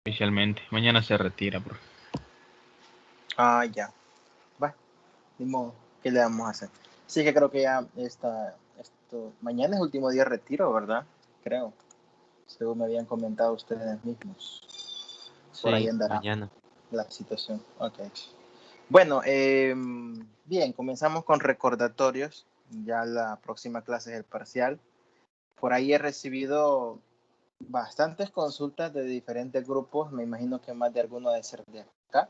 oficialmente. Mañana se retira, profe. Ah, ya. Va, ni modo. ¿Qué le vamos a hacer? Sí que creo que ya mañana es último día de retiro, ¿verdad? Creo. Según me habían comentado ustedes mismos. Por ahí Sí, andará mañana. la situación. Ok. Bueno, bien, comenzamos con recordatorios. Ya la próxima clase es el parcial. Por ahí he recibido bastantes consultas de diferentes grupos. Me imagino que más de alguno de ser de acá.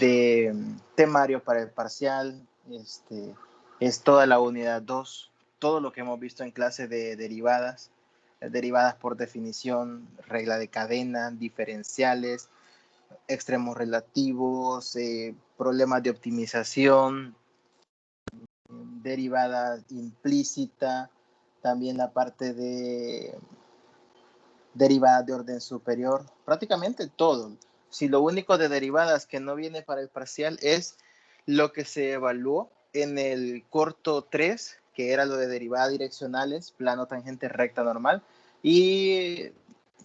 De temario para el parcial. Es toda la unidad 2. Todo lo que hemos visto en clase de derivadas. Derivadas por definición, regla de cadena, diferenciales, extremos relativos, problemas de optimización, derivada implícita, también la parte de derivadas de orden superior, prácticamente todo. Si lo único de derivadas que no viene para el parcial es lo que se evaluó en el corto 3, que era lo de derivadas direccionales, plano, tangente, recta, normal, y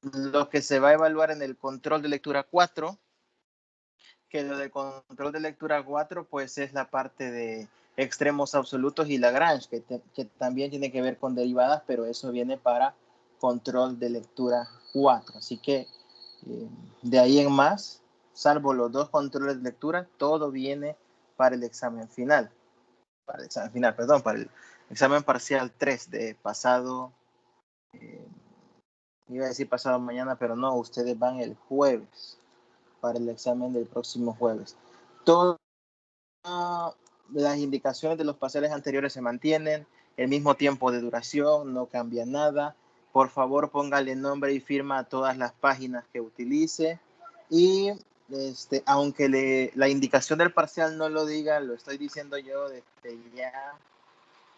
lo que se va a evaluar en el control de lectura 4, que lo de control de lectura 4 pues es la parte de extremos absolutos y Lagrange, que también tiene que ver con derivadas, pero eso viene para control de lectura 4. Así que de ahí en más, salvo los dos controles de lectura, todo viene para el examen final. Para el examen final, perdón, para el examen parcial 3 de pasado, iba a decir pasado mañana, pero no, ustedes van el jueves para el examen del próximo jueves. Todas las indicaciones de los parciales anteriores se mantienen, el mismo tiempo de duración, no cambia nada. Por favor, póngale nombre y firma a todas las páginas que utilice. Y aunque la indicación del parcial no lo diga, lo estoy diciendo yo desde ya,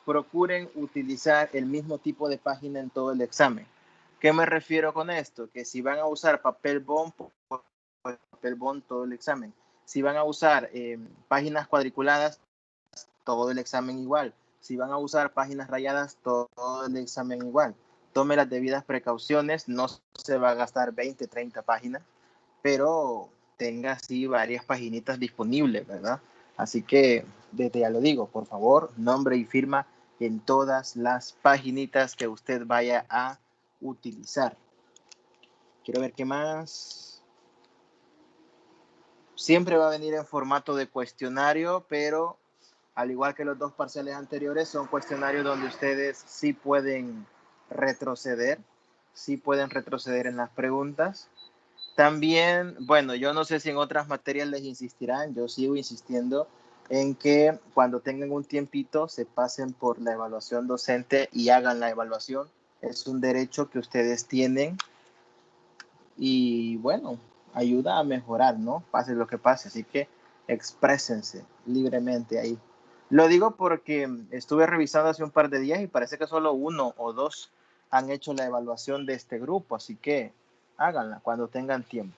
procuren utilizar el mismo tipo de página en todo el examen. ¿Qué me refiero con esto? Que si van a usar papel bond, papel bond todo el examen. Si van a usar páginas cuadriculadas, todo el examen igual. Si van a usar páginas rayadas, todo el examen igual. Tome las debidas precauciones, no se va a gastar 20, 30 páginas, pero tenga así varias paginitas disponibles, ¿verdad? Así que, desde ya lo digo, por favor, nombre y firma en todas las paginitas que usted vaya a utilizar. Quiero ver qué más. Siempre va a venir en formato de cuestionario, pero al igual que los dos parciales anteriores, son cuestionarios donde ustedes sí pueden retroceder en las preguntas. También, bueno, yo no sé si en otras materias les insistirán, yo sigo insistiendo en que cuando tengan un tiempito se pasen por la evaluación docente y hagan la evaluación. Es un derecho que ustedes tienen y bueno, ayuda a mejorar, ¿no? Pase lo que pase, así que exprésense libremente ahí. Lo digo porque estuve revisando hace un par de días y parece que solo 1 o 2 han hecho la evaluación de este grupo, así que háganla cuando tengan tiempo.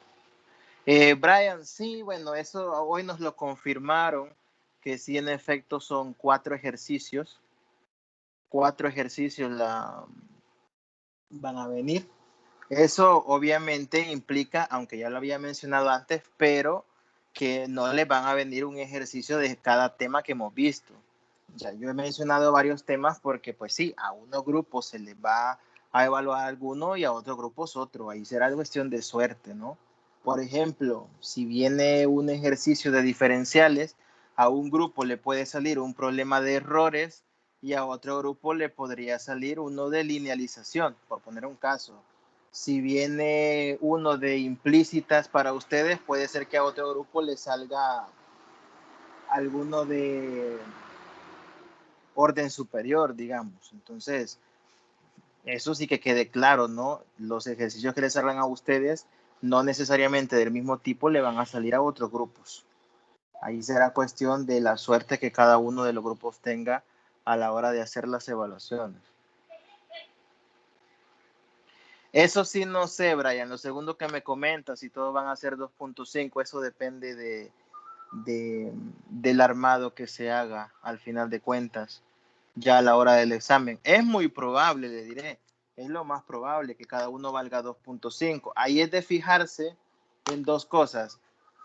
Brian, sí, bueno, eso hoy nos lo confirmaron, que sí, en efecto son 4 ejercicios. 4 ejercicios van a venir. Eso obviamente implica, aunque ya lo había mencionado antes, pero que no les van a venir un ejercicio de cada tema que hemos visto. Ya yo he mencionado varios temas porque pues sí, a unos grupos se les va a evaluar alguno y a otros grupos otro. Ahí será cuestión de suerte, ¿no? Por ejemplo, si viene un ejercicio de diferenciales, a un grupo le puede salir un problema de errores y a otro grupo le podría salir uno de linealización, por poner un caso. Si viene uno de implícitas para ustedes, puede ser que a otro grupo le salga alguno de orden superior, digamos. Entonces, eso sí que quede claro, ¿no? Los ejercicios que les salgan a ustedes, no necesariamente del mismo tipo, le van a salir a otros grupos. Ahí será cuestión de la suerte que cada uno de los grupos tenga a la hora de hacer las evaluaciones. Eso sí, no sé, Brian. Lo segundo que me comentas, si todos van a ser 2.5, eso depende del armado que se haga al final de cuentas, ya a la hora del examen. Es muy probable, le diré, es lo más probable que cada uno valga 2.5. Ahí es de fijarse en dos cosas.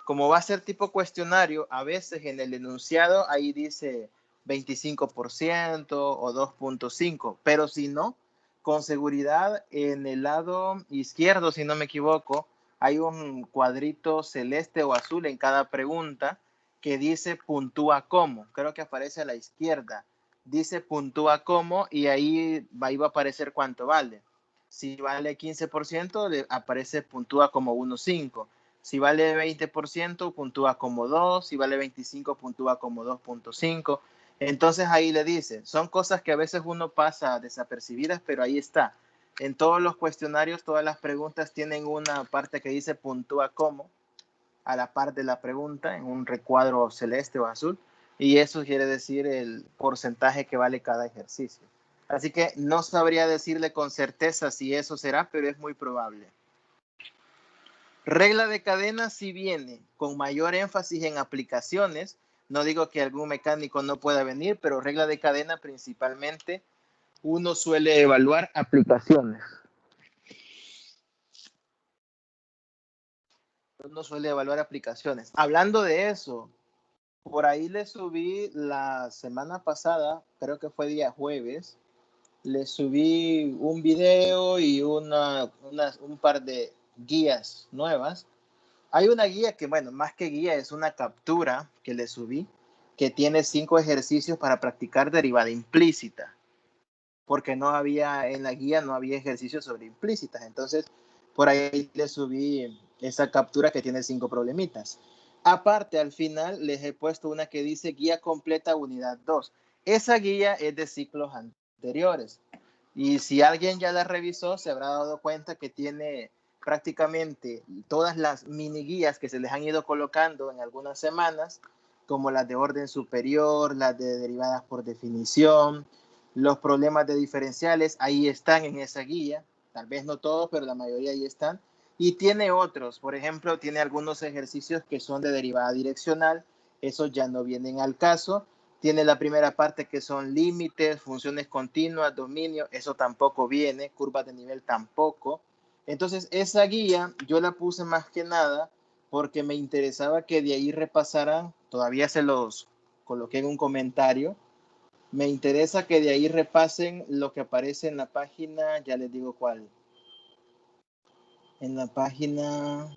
Como va a ser tipo cuestionario, a veces en el enunciado ahí dice 25% o 2.5, pero si no, con seguridad en el lado izquierdo, si no me equivoco, hay un cuadrito celeste o azul en cada pregunta que dice puntúa como. Creo que aparece a la izquierda. Dice puntúa como y ahí va a aparecer cuánto vale. Si vale 15%, le aparece puntúa como 1.5. Si vale 20%, puntúa como 2. Si vale 25%, puntúa como 2.5. Entonces ahí le dice, son cosas que a veces uno pasa desapercibidas, pero ahí está. En todos los cuestionarios, todas las preguntas tienen una parte que dice puntúa como, a la par de la pregunta, en un recuadro celeste o azul, y eso quiere decir el porcentaje que vale cada ejercicio. Así que no sabría decirle con certeza si eso será, pero es muy probable. Regla de cadena sí viene con mayor énfasis en aplicaciones. No digo que algún mecánico no pueda venir, pero regla de cadena principalmente uno suele evaluar aplicaciones. Uno suele evaluar aplicaciones. Hablando de eso, por ahí le subí la semana pasada, creo que fue día jueves, le subí un video y un par de guías nuevas. Hay una guía que, bueno, más que guía, es una captura que le subí, que tiene 5 ejercicios para practicar derivada implícita, porque no había, en la guía no había ejercicios sobre implícitas. Entonces, por ahí le subí esa captura que tiene 5 problemitas. Aparte, al final les he puesto una que dice guía completa unidad 2. Esa guía es de ciclos anteriores. Y si alguien ya la revisó, se habrá dado cuenta que tiene prácticamente todas las mini guías que se les han ido colocando en algunas semanas, como las de orden superior, las de derivadas por definición, los problemas de diferenciales, ahí están en esa guía, tal vez no todos, pero la mayoría ahí están. Y tiene otros, por ejemplo, tiene algunos ejercicios que son de derivada direccional, esos ya no vienen al caso. Tiene la primera parte que son límites, funciones continuas, dominio, eso tampoco viene, curvas de nivel tampoco. Entonces, esa guía yo la puse más que nada porque me interesaba que de ahí repasaran, todavía se los coloqué en un comentario, me interesa que de ahí repasen lo que aparece en la página, ya les digo cuál, en la página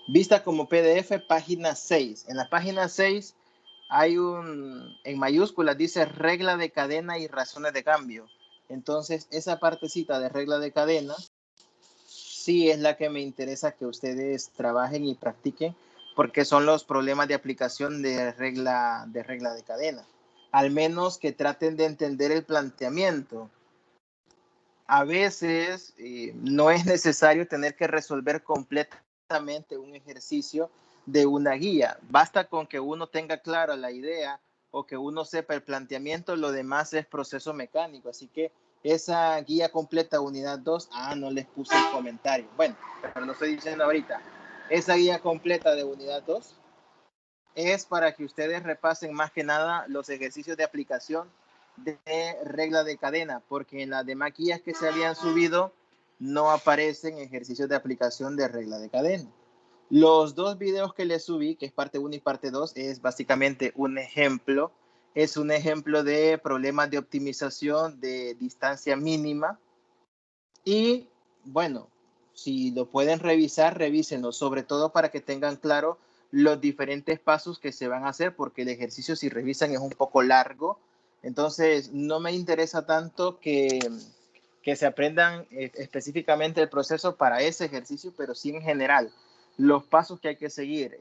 vista como PDF, página 6. En la página 6 hay en mayúsculas dice regla de cadena y razones de cambio. Entonces, esa partecita de regla de cadena sí es la que me interesa que ustedes trabajen y practiquen, porque son los problemas de aplicación de regla de cadena. Al menos que traten de entender el planteamiento. A veces no es necesario tener que resolver completamente un ejercicio de una guía. Basta con que uno tenga clara la idea o que uno sepa el planteamiento, lo demás es proceso mecánico. Así que esa guía completa unidad 2, no les puse el comentario. Bueno, pero lo estoy diciendo ahorita. Esa guía completa de unidad 2 es para que ustedes repasen más que nada los ejercicios de aplicación de regla de cadena, porque en las demás guías que se habían subido no aparecen ejercicios de aplicación de regla de cadena. Los dos videos que les subí, que es parte 1 y parte 2, es básicamente un ejemplo. Es un ejemplo de problemas de optimización de distancia mínima. Y bueno, si lo pueden revisar, revísenlo, sobre todo para que tengan claro los diferentes pasos que se van a hacer, porque el ejercicio, si revisan, es un poco largo. Entonces, no me interesa tanto que se aprendan específicamente el proceso para ese ejercicio, pero sí en general, los pasos que hay que seguir.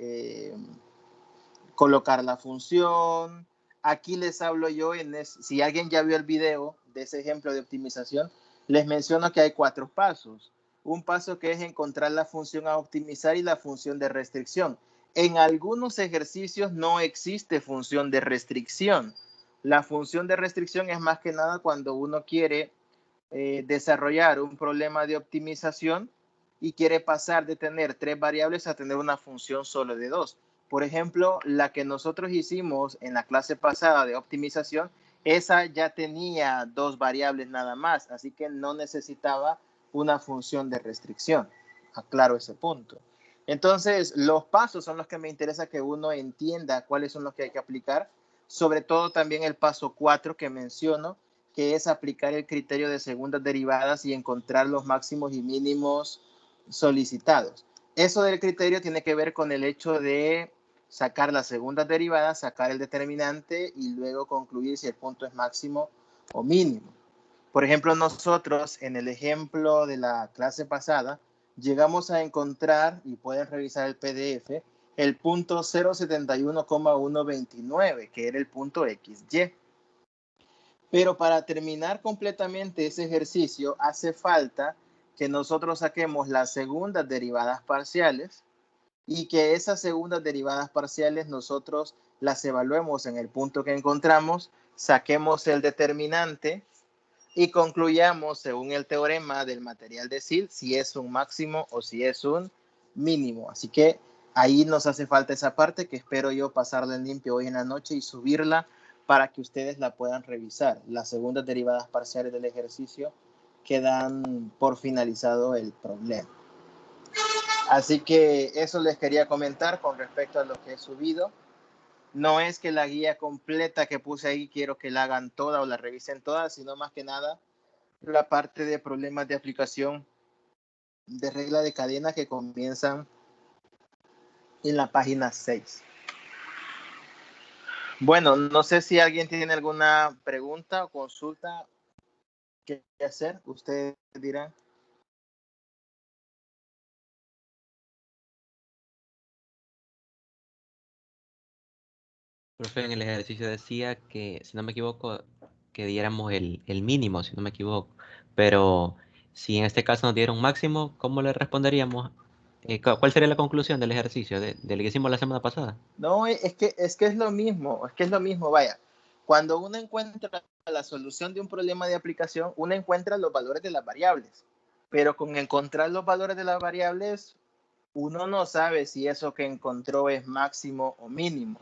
Colocar la función. Aquí les hablo yo, si alguien ya vio el video de ese ejemplo de optimización, les menciono que hay 4 pasos. Un paso que es encontrar la función a optimizar y la función de restricción. En algunos ejercicios no existe función de restricción. La función de restricción es más que nada cuando uno quiere desarrollar un problema de optimización y quiere pasar de tener 3 variables a tener una función solo de 2. Por ejemplo, la que nosotros hicimos en la clase pasada de optimización, esa ya tenía 2 variables nada más, así que no necesitaba una función de restricción. Aclaro ese punto. Entonces, los pasos son los que me interesa que uno entienda cuáles son los que hay que aplicar, sobre todo también el paso 4 que menciono, que es aplicar el criterio de segundas derivadas y encontrar los máximos y mínimos solicitados. Eso del criterio tiene que ver con el hecho de sacar las segundas derivadas, sacar el determinante y luego concluir si el punto es máximo o mínimo. Por ejemplo, nosotros en el ejemplo de la clase pasada llegamos a encontrar, y pueden revisar el PDF, el punto 071,129, que era el punto XY. Pero para terminar completamente ese ejercicio hace falta que nosotros saquemos las segundas derivadas parciales y que esas segundas derivadas parciales nosotros las evaluemos en el punto que encontramos, saquemos el determinante y concluyamos según el teorema del material de Sill si es un máximo o si es un mínimo. Así que ahí nos hace falta esa parte que espero yo pasarla en limpio hoy en la noche y subirla para que ustedes la puedan revisar. Las segundas derivadas parciales del ejercicio quedan por finalizado el problema. Así que eso les quería comentar con respecto a lo que he subido. No es que la guía completa que puse ahí quiero que la hagan toda o la revisen toda, sino más que nada la parte de problemas de aplicación de regla de cadena que comienzan en la página 6. Bueno, no sé si alguien tiene alguna pregunta o consulta que hacer. Ustedes dirán. Profe, en el ejercicio decía que, si no me equivoco, que diéramos el mínimo, si no me equivoco. Pero si en este caso nos diera un máximo, ¿cómo le responderíamos? ¿Cuál sería la conclusión del ejercicio del que hicimos la semana pasada? No, es lo mismo, vaya. Cuando uno encuentra la solución de un problema de aplicación, uno encuentra los valores de las variables. Pero con encontrar los valores de las variables, uno no sabe si eso que encontró es máximo o mínimo.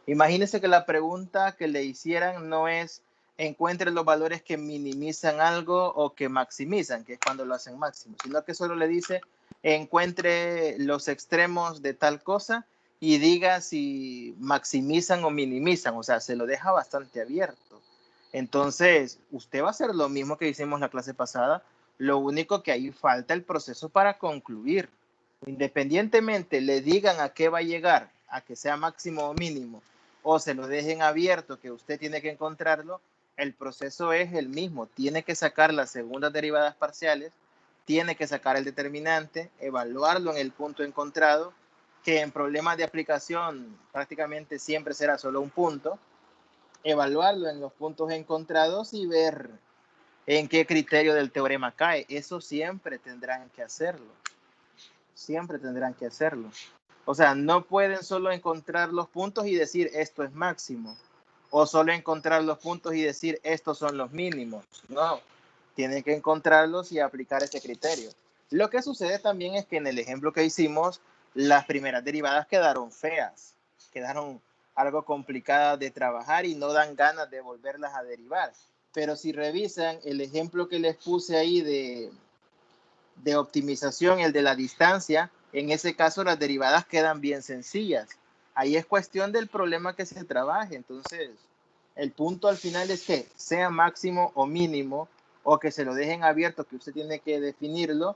Imagínese que la pregunta que le hicieran no es encuentre los valores que minimizan algo o que maximizan, que es cuando lo hacen máximo, sino que solo le dice encuentre los extremos de tal cosa y diga si maximizan o minimizan, o sea, se lo deja bastante abierto. Entonces, usted va a hacer lo mismo que hicimos la clase pasada, lo único que ahí falta el proceso para concluir. Independientemente le digan a qué va a llegar, a que sea máximo o mínimo, o se lo dejen abierto que usted tiene que encontrarlo, el proceso es el mismo. Tiene que sacar las segundas derivadas parciales, tiene que sacar el determinante, evaluarlo en el punto encontrado, que en problemas de aplicación prácticamente siempre será solo un punto, evaluarlo en los puntos encontrados y ver en qué criterio del teorema cae. Eso siempre tendrán que hacerlo. Siempre tendrán que hacerlo. O sea, no pueden solo encontrar los puntos y decir esto es máximo. O solo encontrar los puntos y decir estos son los mínimos. No, tienen que encontrarlos y aplicar ese criterio. Lo que sucede también es que en el ejemplo que hicimos, las primeras derivadas quedaron feas, quedaron algo complicadas de trabajar y no dan ganas de volverlas a derivar. Pero si revisan el ejemplo que les puse ahí de optimización, el de la distancia, en ese caso las derivadas quedan bien sencillas. Ahí es cuestión del problema que se trabaje. Entonces, el punto al final es que sea máximo o mínimo, o que se lo dejen abierto, que usted tiene que definirlo,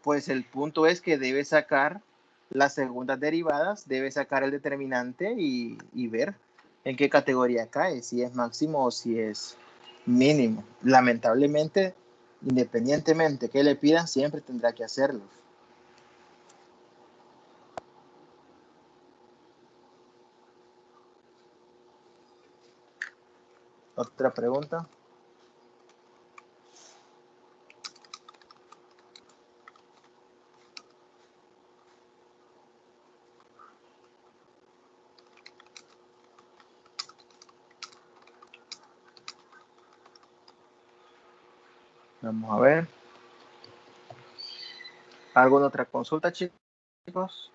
pues el punto es que debe sacar las segundas derivadas, debe sacar el determinante y ver en qué categoría cae, si es máximo o si es mínimo. Lamentablemente, independientemente que le pidan, siempre tendrá que hacerlo. ¿Otra pregunta? Vamos a ver. ¿Alguna otra consulta, chicos?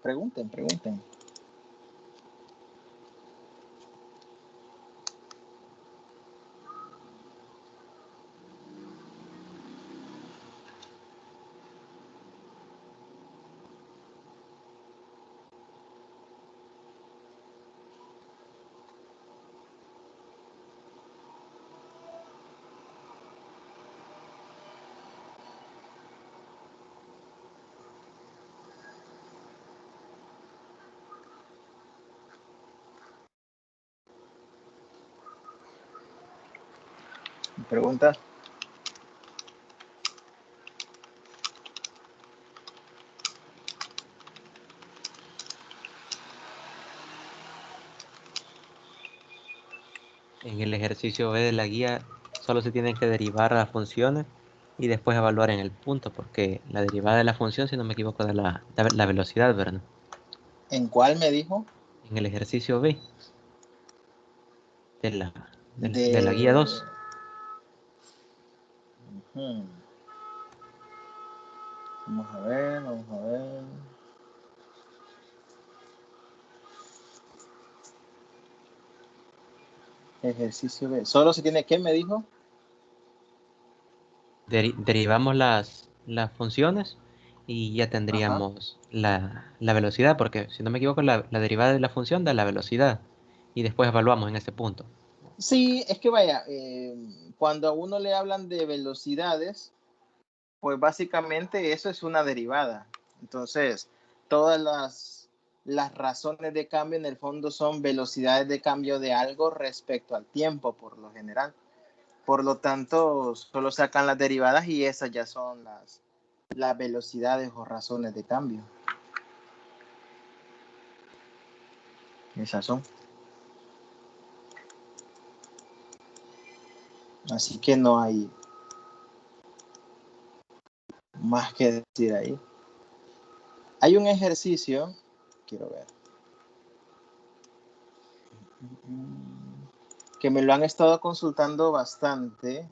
Pregunten, pregunten. preguntas. En el ejercicio B de la guía solo se tienen que derivar las funciones y después evaluar en el punto, porque la derivada de la función, si no me equivoco, de la velocidad, ¿verdad? ¿En cuál me dijo? En el ejercicio B de la guía De... 2. Ujú. Vamos a ver, vamos a ver. Ejercicio B. ¿Solo se tiene que, me dijo? Derivamos las funciones y ya Ajá. tendríamos la velocidad, porque si no me equivoco, la derivada de la función da la velocidad y después evaluamos en ese punto. Sí, es que vaya, cuando a uno le hablan de velocidades, pues básicamente eso es una derivada. Entonces, todas las razones de cambio en el fondo son velocidades de cambio de algo respecto al tiempo, por lo general. Por lo tanto, solo sacan las derivadas y esas ya son las velocidades o razones de cambio. Esas son. Así que no hay más que decir ahí. Hay un ejercicio, quiero ver, que me lo han estado consultando bastante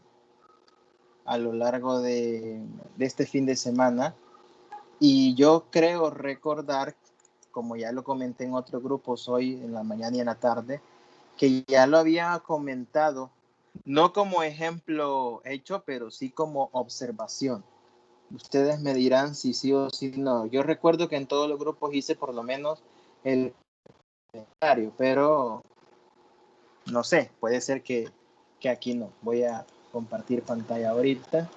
a lo largo de este fin de semana. Y yo creo recordar, como ya lo comenté en otros grupos hoy en la mañana y en la tarde, que ya lo había comentado, no como ejemplo hecho, pero sí como observación. Ustedes me dirán si sí o si no. Yo recuerdo que en todos los grupos hice por lo menos el comentario, pero no sé, puede ser que aquí no. Voy a compartir pantalla ahorita.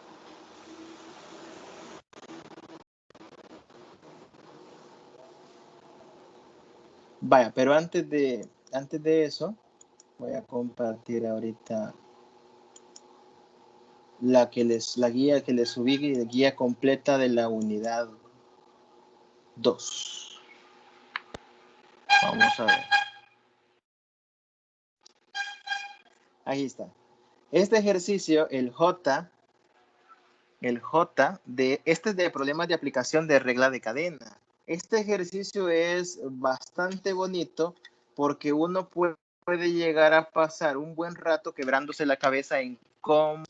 Vaya, pero antes de eso, voy a compartir ahorita la guía que les subí, la guía completa de la unidad 2. Vamos a ver. Ahí está. Este ejercicio, este es de problemas de aplicación de regla de cadena. Este ejercicio es bastante bonito porque uno puede llegar a pasar un buen rato quebrándose la cabeza en cómo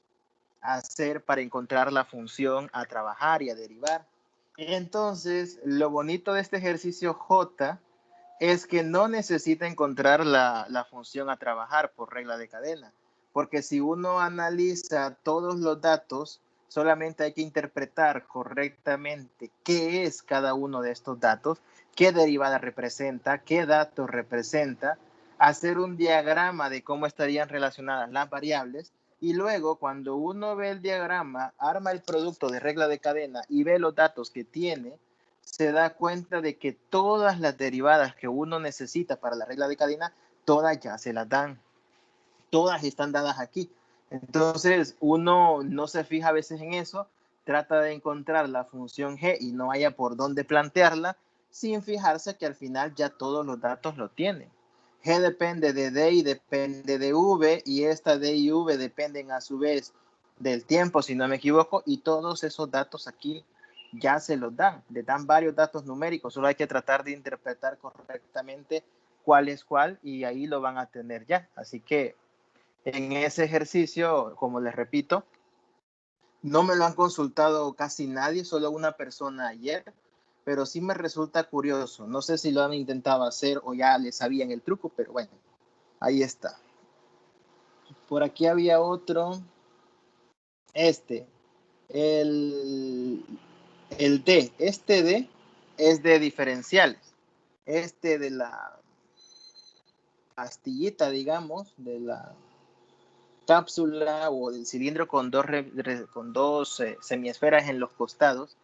hacer para encontrar la función a trabajar y a derivar. Entonces, lo bonito de este ejercicio J es que no necesita encontrar la función a trabajar por regla de cadena, porque si uno analiza todos los datos, solamente hay que interpretar correctamente qué es cada uno de estos datos, qué derivada representa, qué dato representa, hacer un diagrama de cómo estarían relacionadas las variables y luego cuando uno ve el diagrama, arma el producto de regla de cadena y ve los datos que tiene, se da cuenta de que todas las derivadas que uno necesita para la regla de cadena, todas ya se las dan. Todas están dadas aquí. Entonces, uno no se fija a veces en eso, trata de encontrar la función g y no haya por dónde plantearla, sin fijarse que al final ya todos los datos lo tienen. G depende de D y depende de V, y esta D y V dependen a su vez del tiempo, si no me equivoco, y todos esos datos aquí ya se los dan. Le dan varios datos numéricos, solo hay que tratar de interpretar correctamente cuál es cuál, y ahí lo van a tener ya. Así que en ese ejercicio, como les repito, no me lo han consultado casi nadie, solo una persona ayer, pero sí me resulta curioso. No sé si lo han intentado hacer o ya le sabían el truco, pero bueno, ahí está. Por aquí había otro. Este, el, el D. Este D es de diferenciales. Este de la pastillita, digamos, de la cápsula o del cilindro con dos semiesferas en los costados.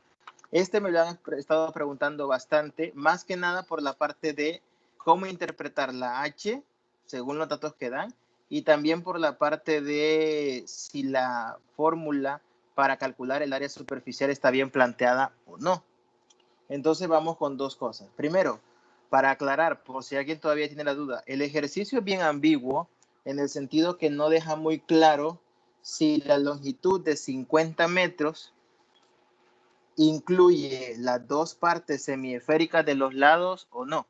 Este me lo han estado preguntando bastante, más que nada por la parte de cómo interpretar la H según los datos que dan y también por la parte de si la fórmula para calcular el área superficial está bien planteada o no. Entonces vamos con dos cosas. Primero, para aclarar, por si alguien todavía tiene la duda, el ejercicio es bien ambiguo en el sentido que no deja muy claro si la longitud de 50 metros incluye las dos partes semiesféricas de los lados o no.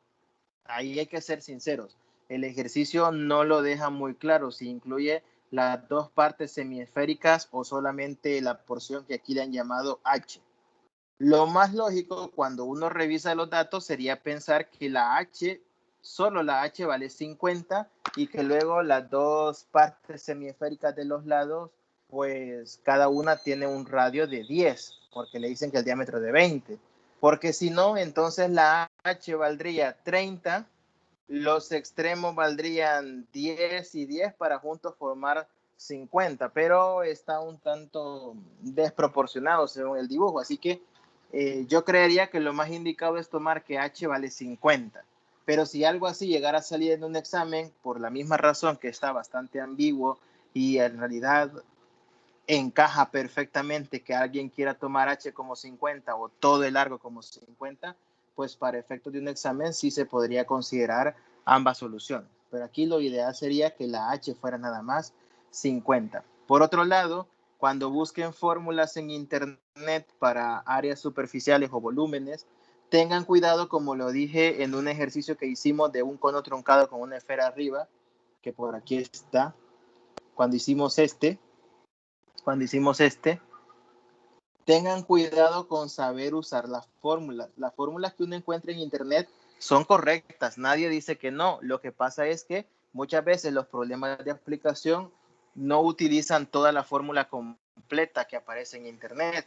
Ahí hay que ser sinceros. El ejercicio no lo deja muy claro si incluye las dos partes semiesféricas o solamente la porción que aquí le han llamado H. Lo más lógico cuando uno revisa los datos sería pensar que la H, solo la H vale 50 y que luego las dos partes semiesféricas de los lados, pues cada una tiene un radio de 10, porque le dicen que el diámetro es de 20. Porque si no, entonces la H valdría 30, los extremos valdrían 10 y 10 para juntos formar 50, pero está un tanto desproporcionado según el dibujo, así que yo creería que lo más indicado es tomar que H vale 50. Pero si algo así llegara a salir en un examen, por la misma razón que está bastante ambiguo y en realidad encaja perfectamente que alguien quiera tomar H como 50 o todo el largo como 50, pues para efectos de un examen sí se podría considerar ambas soluciones. Pero aquí lo ideal sería que la H fuera nada más 50. Por otro lado, cuando busquen fórmulas en internet para áreas superficiales o volúmenes, tengan cuidado, como lo dije en un ejercicio que hicimos de un cono truncado con una esfera arriba, que por aquí está, cuando hicimos tengan cuidado con saber usar las fórmulas. Las fórmulas que uno encuentra en internet son correctas, nadie dice que no. Lo que pasa es que muchas veces los problemas de aplicación no utilizan toda la fórmula completa que aparece en internet,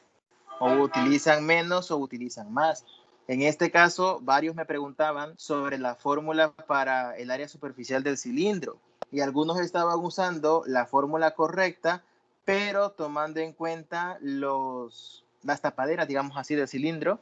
o utilizan menos o utilizan más. En este caso, varios me preguntaban sobre la fórmula para el área superficial del cilindro y algunos estaban usando la fórmula correcta, pero tomando en cuenta las tapaderas, digamos así, del cilindro,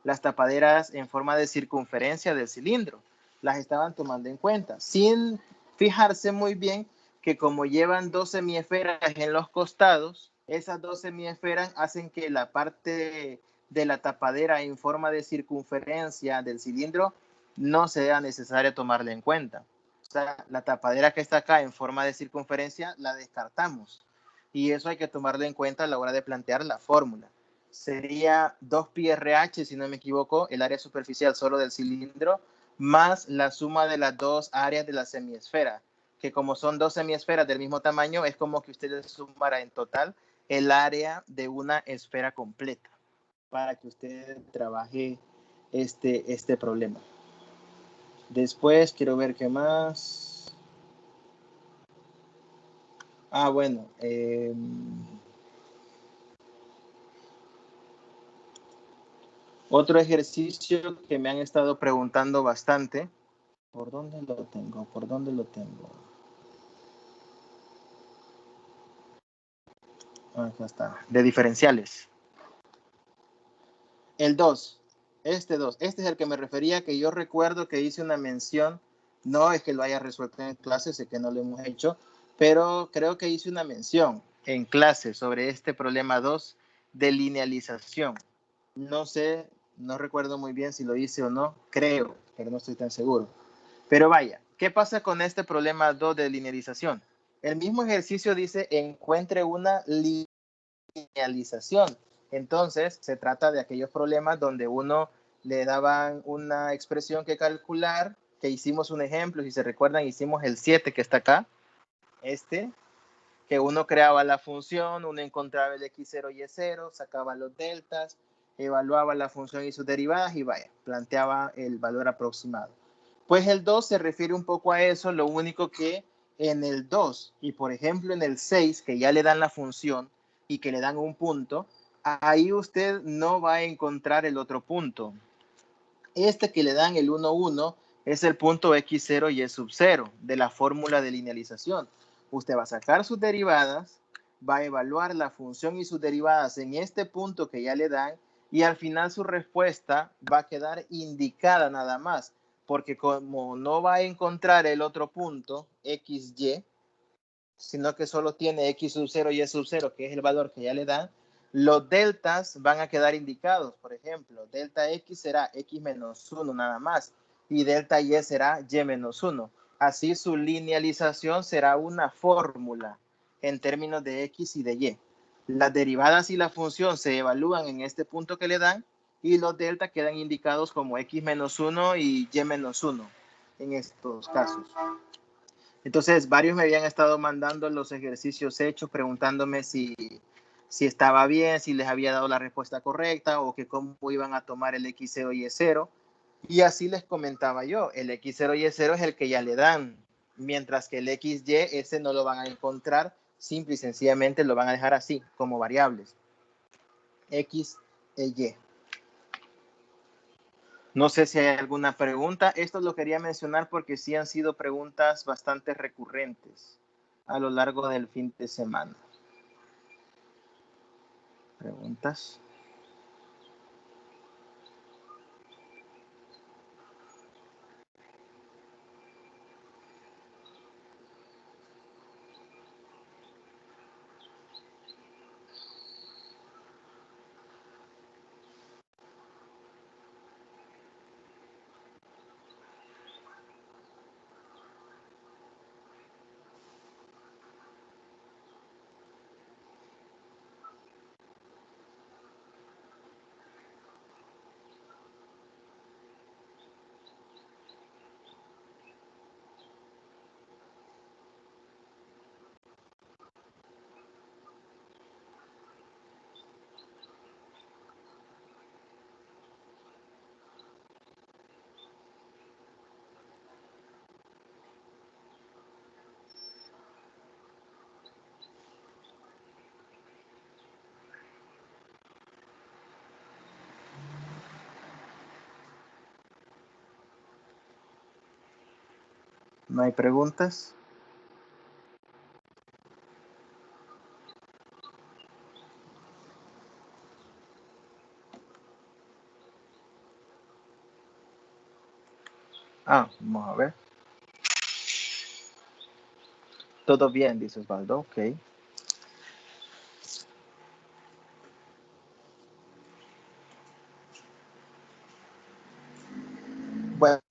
las tapaderas en forma de circunferencia del cilindro, las estaban tomando en cuenta, sin fijarse muy bien que como llevan dos semiesferas en los costados, esas dos semiesferas hacen que la parte de la tapadera en forma de circunferencia del cilindro no sea necesario tomarla en cuenta. O sea, la tapadera que está acá en forma de circunferencia la descartamos. Y eso hay que tomarlo en cuenta a la hora de plantear la fórmula. Sería 2πRH, si no me equivoco, el área superficial solo del cilindro, más la suma de las dos áreas de la semiesfera, que como son dos semiesferas del mismo tamaño, es como que usted sumara en total el área de una esfera completa para que usted trabaje este problema. Después quiero ver qué más. Bueno. Otro ejercicio que me han estado preguntando bastante. ¿Por dónde lo tengo? ¿Por dónde lo tengo? Acá está. De diferenciales. El 2. Este es el que me refería, que yo recuerdo que hice una mención. No es que lo haya resuelto en clase, sé que no lo hemos hecho, pero creo que hice una mención en clase sobre este problema 2 de linealización. No sé, no recuerdo muy bien si lo hice o no, creo, pero no estoy tan seguro. Pero vaya, ¿qué pasa con este problema 2 de linealización? El mismo ejercicio dice encuentre una linealización. Entonces, se trata de aquellos problemas donde uno le daban una expresión que calcular, que hicimos un ejemplo, si se recuerdan, hicimos el 7 que está acá, que uno creaba la función, uno encontraba el x0 y y0, sacaba los deltas, evaluaba la función y sus derivadas y vaya, planteaba el valor aproximado. Pues el 2 se refiere un poco a eso, lo único que en el 2 y por ejemplo en el 6, que ya le dan la función y que le dan un punto, ahí usted no va a encontrar el otro punto. Este que le dan el 1, 1 es el punto x0 y sub 0 de la fórmula de linealización. Usted va a sacar sus derivadas, va a evaluar la función y sus derivadas en este punto que ya le dan y al final su respuesta va a quedar indicada nada más, porque como no va a encontrar el otro punto, xy, sino que solo tiene x sub 0 y y sub 0, que es el valor que ya le dan, los deltas van a quedar indicados. Por ejemplo, delta x será x menos 1 nada más, y delta y será y menos 1. Así su linealización será una fórmula en términos de x y de y. Las derivadas y la función se evalúan en este punto que le dan, y los delta quedan indicados como x menos 1 y y menos 1 en estos casos. Entonces, varios me habían estado mandando los ejercicios hechos preguntándome si estaba bien, si les había dado la respuesta correcta o que cómo iban a tomar el X0 y Y0. Y así les comentaba yo, el X0 y Y0 es el que ya le dan, mientras que el XY, ese no lo van a encontrar, simple y sencillamente lo van a dejar así, como variables. X e Y. No sé si hay alguna pregunta. Esto lo quería mencionar porque sí han sido preguntas bastante recurrentes a lo largo del fin de semana. ¿Preguntas? ¿No hay preguntas? Vamos a ver. Todo bien, dice Osvaldo. Ok. Bueno,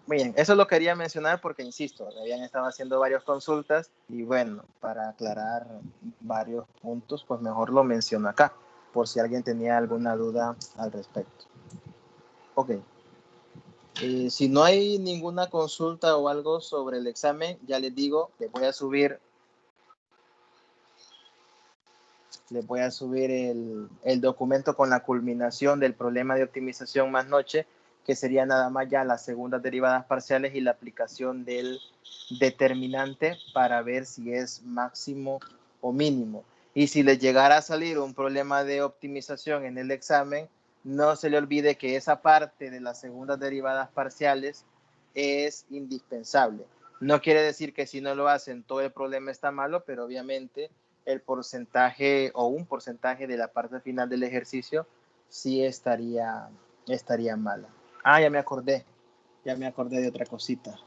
bien, eso lo quería mencionar porque, insisto, habían estado haciendo varias consultas y bueno, para aclarar varios puntos, pues mejor lo menciono acá, por si alguien tenía alguna duda al respecto. Ok. Si no hay ninguna consulta o algo sobre el examen, ya les digo, les voy a subir el documento con la culminación del problema de optimización más noche, que sería nada más ya las segundas derivadas parciales y la aplicación del determinante para ver si es máximo o mínimo. Y si les llegara a salir un problema de optimización en el examen, no se le olvide que esa parte de las segundas derivadas parciales es indispensable. No quiere decir que si no lo hacen todo el problema está malo, pero obviamente el porcentaje o un porcentaje de la parte final del ejercicio sí estaría mala. Ya me acordé de otra cosita.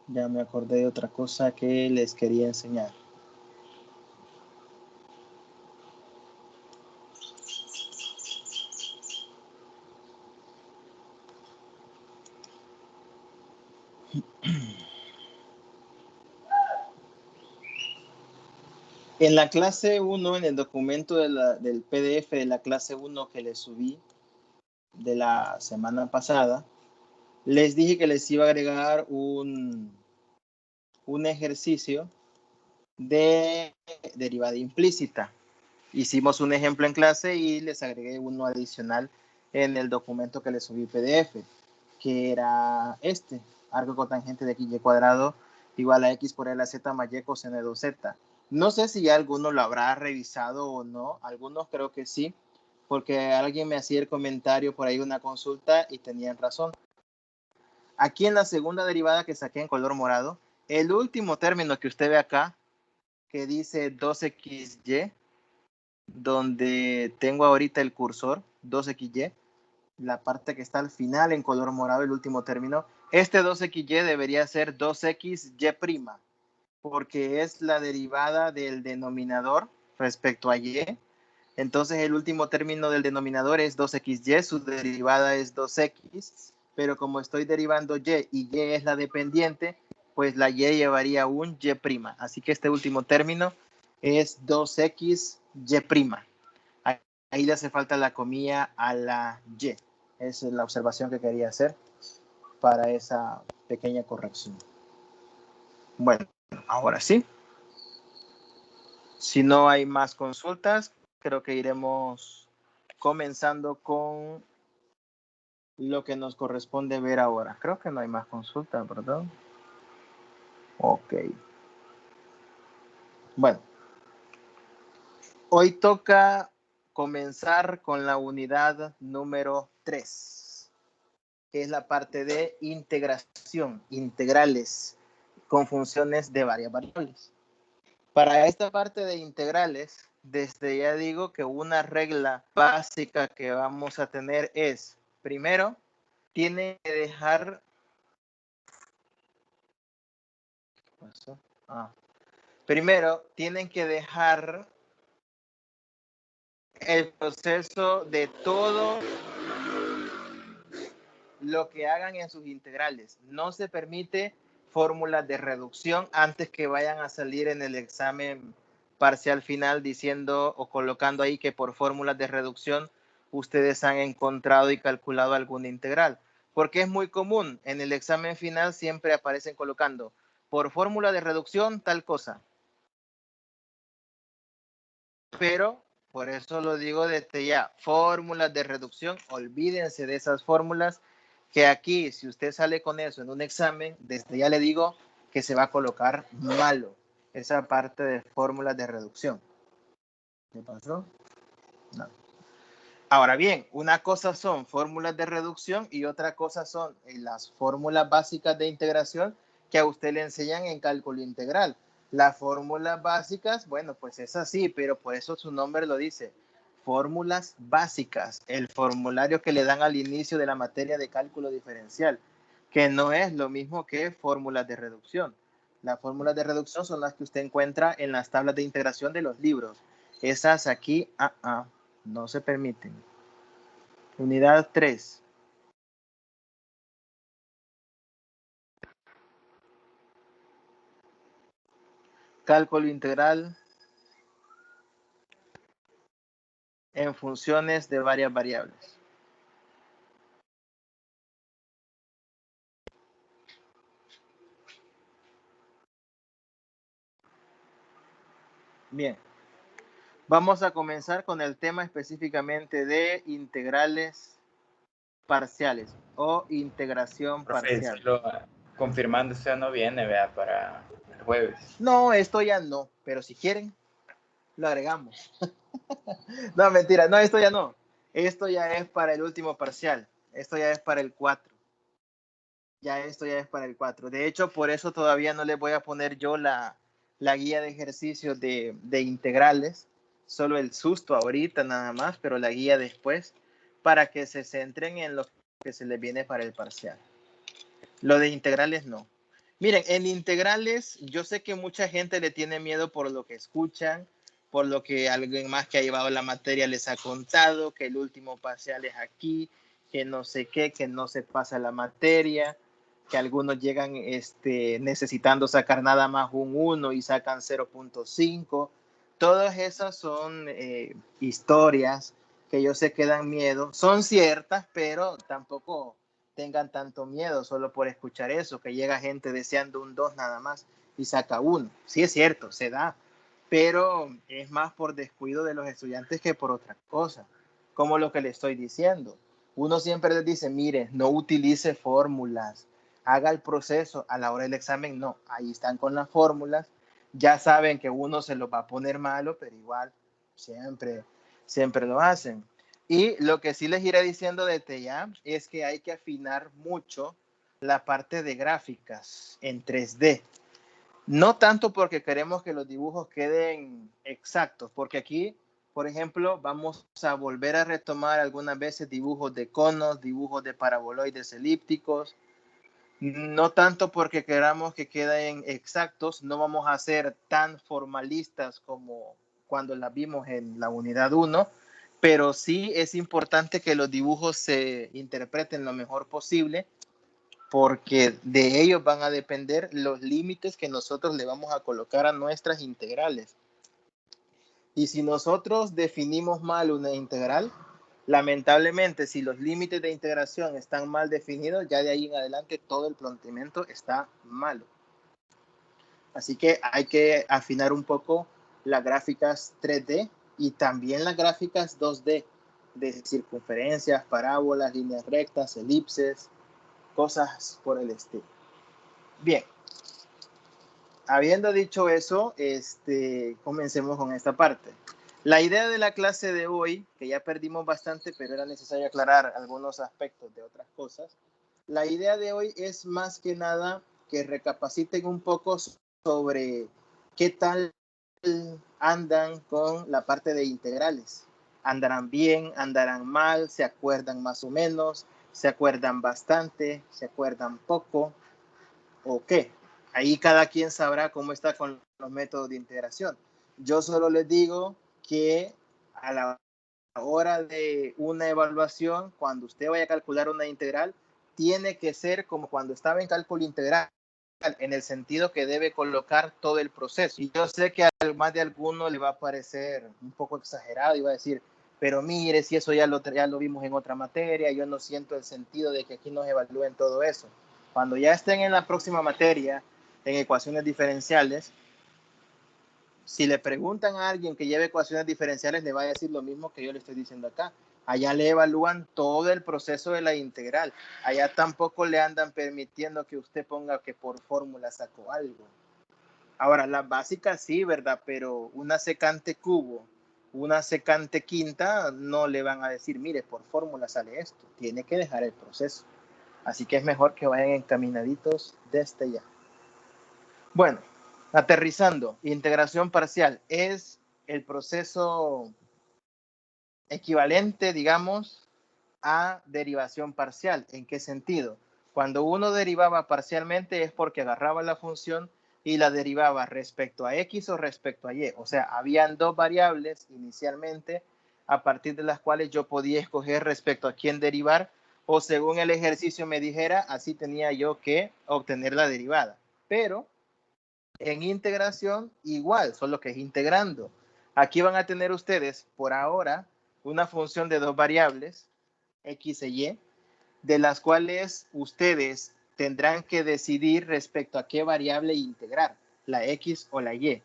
Ya me acordé de otra cosa que les quería enseñar. En la clase 1, en el documento del PDF de la clase 1 que les subí de la semana pasada, les dije que les iba a agregar un ejercicio de derivada implícita. Hicimos un ejemplo en clase y les agregué uno adicional en el documento que les subí PDF, que era este, arco cotangente de x y cuadrado igual a x por la z más y coseno de 2z. No sé si ya alguno lo habrá revisado o no, algunos creo que sí, porque alguien me hacía el comentario por ahí, una consulta, y tenían razón. Aquí en la segunda derivada que saqué en color morado, el último término que usted ve acá, que dice 2xy, donde tengo ahorita el cursor, 2xy, la parte que está al final en color morado, el último término, Este 2xy debería ser 2xy', porque es la derivada del denominador respecto a y. Entonces el último término del denominador es 2xy, su derivada es 2x, pero como estoy derivando y es la dependiente, pues la y llevaría un y'. Así que este último término es 2xy'. Ahí le hace falta la comilla a la y. Esa es la observación que quería hacer para esa pequeña corrección. Bueno, ahora sí. Si no hay más consultas, creo que iremos comenzando con lo que nos corresponde ver ahora. Creo que no hay más consultas, ¿verdad? Ok. Bueno, hoy toca comenzar con la unidad número 3, que es la parte de integración, integrales con funciones de varias variables. Para esta parte de integrales, desde ya digo que una regla básica que vamos a tener es, primero, tiene que dejar... Primero, tienen que dejar el proceso de todo lo que hagan en sus integrales. No se permite fórmulas de reducción antes que vayan a salir en el examen parcial final diciendo o colocando ahí que por fórmulas de reducción ustedes han encontrado y calculado alguna integral. Porque es muy común, en el examen final siempre aparecen colocando por fórmula de reducción tal cosa. Pero por eso lo digo desde ya, fórmulas de reducción, olvídense de esas fórmulas que aquí, si usted sale con eso en un examen, desde ya le digo que se va a colocar malo esa parte de fórmulas de reducción. ¿Qué pasó? No. Ahora bien, una cosa son fórmulas de reducción y otra cosa son las fórmulas básicas de integración que a usted le enseñan en cálculo integral. Las fórmulas básicas, bueno, pues es así, pero por eso su nombre lo dice. Fórmulas básicas, el formulario que le dan al inicio de la materia de cálculo diferencial, que no es lo mismo que fórmulas de reducción. Las fórmulas de reducción son las que usted encuentra en las tablas de integración de los libros. Esas aquí, no se permiten. Unidad 3. Cálculo integral en funciones de varias variables. Bien. Vamos a comenzar con el tema específicamente de integrales parciales o integración Profe, parcial. solo confirmando, usted no viene, vea, para el jueves. No, esto ya no, pero si quieren, lo agregamos. No, mentira, no, esto ya no. Esto ya es para el último parcial. Esto ya es para el 4. Esto ya es para el 4. De hecho, por eso todavía no les voy a poner yo la guía de ejercicios de integrales. Solo el susto ahorita nada más, pero la guía después, para que se centren en lo que se les viene para el parcial. Lo de integrales no. Miren, en integrales yo sé que mucha gente le tiene miedo por lo que escuchan, por lo que alguien más que ha llevado la materia les ha contado, que el último parcial es aquí, que no sé qué, que no se pasa la materia, que algunos llegan necesitando sacar nada más un 1 y sacan 0.5. Todas esas son historias que yo sé que dan miedo. Son ciertas, pero tampoco tengan tanto miedo solo por escuchar eso, que llega gente deseando un 2 nada más y saca 1. Sí es cierto, se da, pero es más por descuido de los estudiantes que por otra cosa, como lo que le estoy diciendo. Uno siempre les dice, mire, no utilice fórmulas, haga el proceso a la hora del examen, no, ahí están con las fórmulas, ya saben que uno se lo va a poner malo, pero igual siempre lo hacen. Y lo que sí les iré diciendo desde ya es que hay que afinar mucho la parte de gráficas en 3D. No tanto porque queremos que los dibujos queden exactos, porque aquí, por ejemplo, vamos a volver a retomar algunas veces dibujos de conos, dibujos de paraboloides elípticos, No tanto porque queramos que queden exactos, no vamos a ser tan formalistas como cuando las vimos en la unidad 1, pero sí es importante que los dibujos se interpreten lo mejor posible, porque de ellos van a depender los límites que nosotros le vamos a colocar a nuestras integrales. Y si nosotros definimos mal una integral, lamentablemente, si los límites de integración están mal definidos, ya de ahí en adelante todo el planteamiento está malo. Así que hay que afinar un poco las gráficas 3D y también las gráficas 2D de circunferencias, parábolas, líneas rectas, elipses, cosas por el estilo. Bien, habiendo dicho eso, comencemos con esta parte. La idea de la clase de hoy, que ya perdimos bastante, pero era necesario aclarar algunos aspectos de otras cosas. La idea de hoy es más que nada que recapaciten un poco sobre qué tal andan con la parte de integrales. ¿Andarán bien? ¿Andarán mal? ¿Se acuerdan más o menos? ¿Se acuerdan bastante? ¿Se acuerdan poco? ¿O qué? Ahí cada quien sabrá cómo está con los métodos de integración. Yo solo les digo que a la hora de una evaluación, cuando usted vaya a calcular una integral, tiene que ser como cuando estaba en cálculo integral, en el sentido que debe colocar todo el proceso. Y yo sé que a más de alguno le va a parecer un poco exagerado y va a decir, pero mire, si eso ya lo vimos en otra materia, yo no siento el sentido de que aquí nos evalúen todo eso. Cuando ya estén en la próxima materia, en ecuaciones diferenciales, si le preguntan a alguien que lleve ecuaciones diferenciales, le va a decir lo mismo que yo le estoy diciendo acá. Allá le evalúan todo el proceso de la integral. Allá tampoco le andan permitiendo que usted ponga que por fórmula sacó algo. Ahora, las básicas sí, ¿verdad? Pero una secante cubo, una secante quinta, no le van a decir, mire, por fórmula sale esto. Tiene que dejar el proceso. Así que es mejor que vayan encaminaditos desde ya. Bueno, aterrizando, integración parcial es el proceso equivalente, digamos, a derivación parcial. ¿En qué sentido? Cuando uno derivaba parcialmente es porque agarraba la función y la derivaba respecto a X o respecto a Y. O sea, habían dos variables inicialmente a partir de las cuales yo podía escoger respecto a quién derivar, o según el ejercicio me dijera, así tenía yo que obtener la derivada. Pero en integración igual, solo que es integrando. Aquí van a tener ustedes por ahora una función de dos variables, X e Y, de las cuales ustedes tendrán que decidir respecto a qué variable integrar, la X o la Y.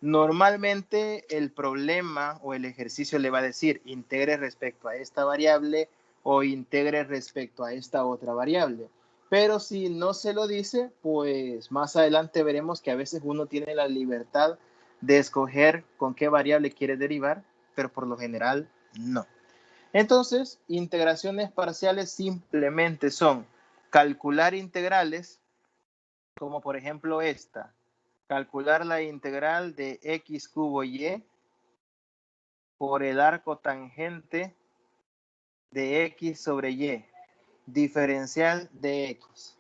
Normalmente el problema o el ejercicio le va a decir integre respecto a esta variable o integre respecto a esta otra variable. Pero si no se lo dice, pues más adelante veremos que a veces uno tiene la libertad de escoger con qué variable quiere derivar, pero por lo general no. Entonces, integraciones parciales simplemente son calcular integrales, como por ejemplo esta, calcular la integral de x cubo y por el arco tangente de x sobre y, diferencial de x.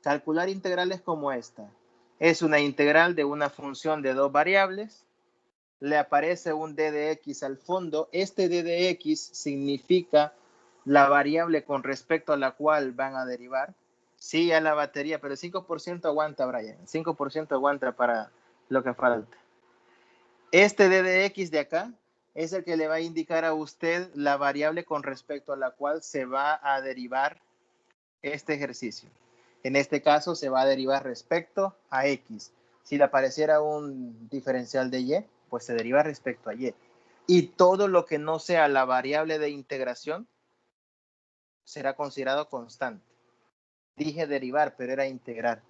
Calcular integrales como esta. Es una integral de una función de dos variables. Le aparece un d de x al fondo. Este d de x significa la variable con respecto a la cual van a derivar. Sí, a la batería, pero el 5% aguanta, Brian. El 5% aguanta para lo que falta. Este d de x de acá es el que le va a indicar a usted la variable con respecto a la cual se va a derivar este ejercicio. En este caso se va a derivar respecto a x. Si le apareciera un diferencial de y, pues se deriva respecto a y. Y todo lo que no sea la variable de integración será considerado constante. Dije derivar, pero era integrar.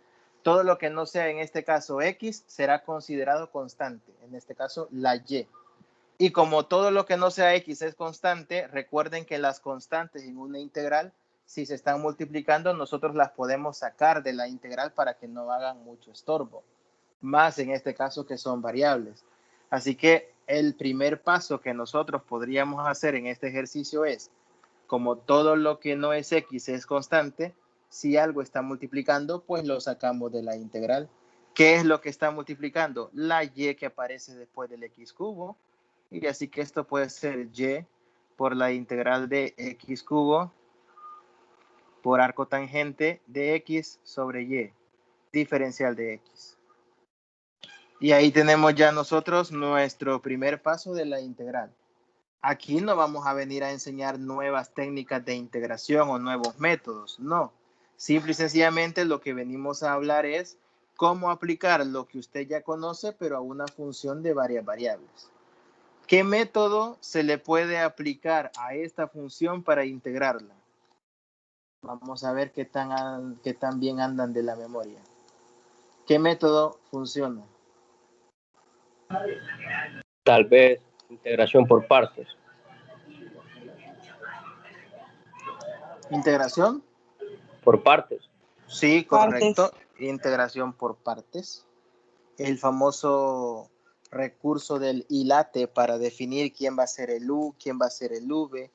Todo lo que no sea en este caso x será considerado constante. En este caso la y. Y como todo lo que no sea x es constante, recuerden que las constantes en una integral, si se están multiplicando, nosotros las podemos sacar de la integral para que no hagan mucho estorbo. Más en este caso que son variables. Así que el primer paso que nosotros podríamos hacer en este ejercicio es, como todo lo que no es x es constante, Si algo está multiplicando, pues lo sacamos de la integral. ¿Qué es lo que está multiplicando? La y que aparece después del x cubo. Y así que esto puede ser y por la integral de x cubo por arco tangente de x sobre y, diferencial de x. Y ahí tenemos ya nosotros nuestro primer paso de la integral. Aquí no vamos a venir a enseñar nuevas técnicas de integración o nuevos métodos, no. Simple y sencillamente lo que venimos a hablar es cómo aplicar lo que usted ya conoce, pero a una función de varias variables. ¿Qué método se le puede aplicar a esta función para integrarla? Vamos a ver qué tan bien andan de la memoria. ¿Qué método funciona? Tal vez integración por partes. ¿Integración? Por partes. Sí, correcto. Integración por partes. El famoso recurso del hilate para definir quién va a ser el U, quién va a ser el V,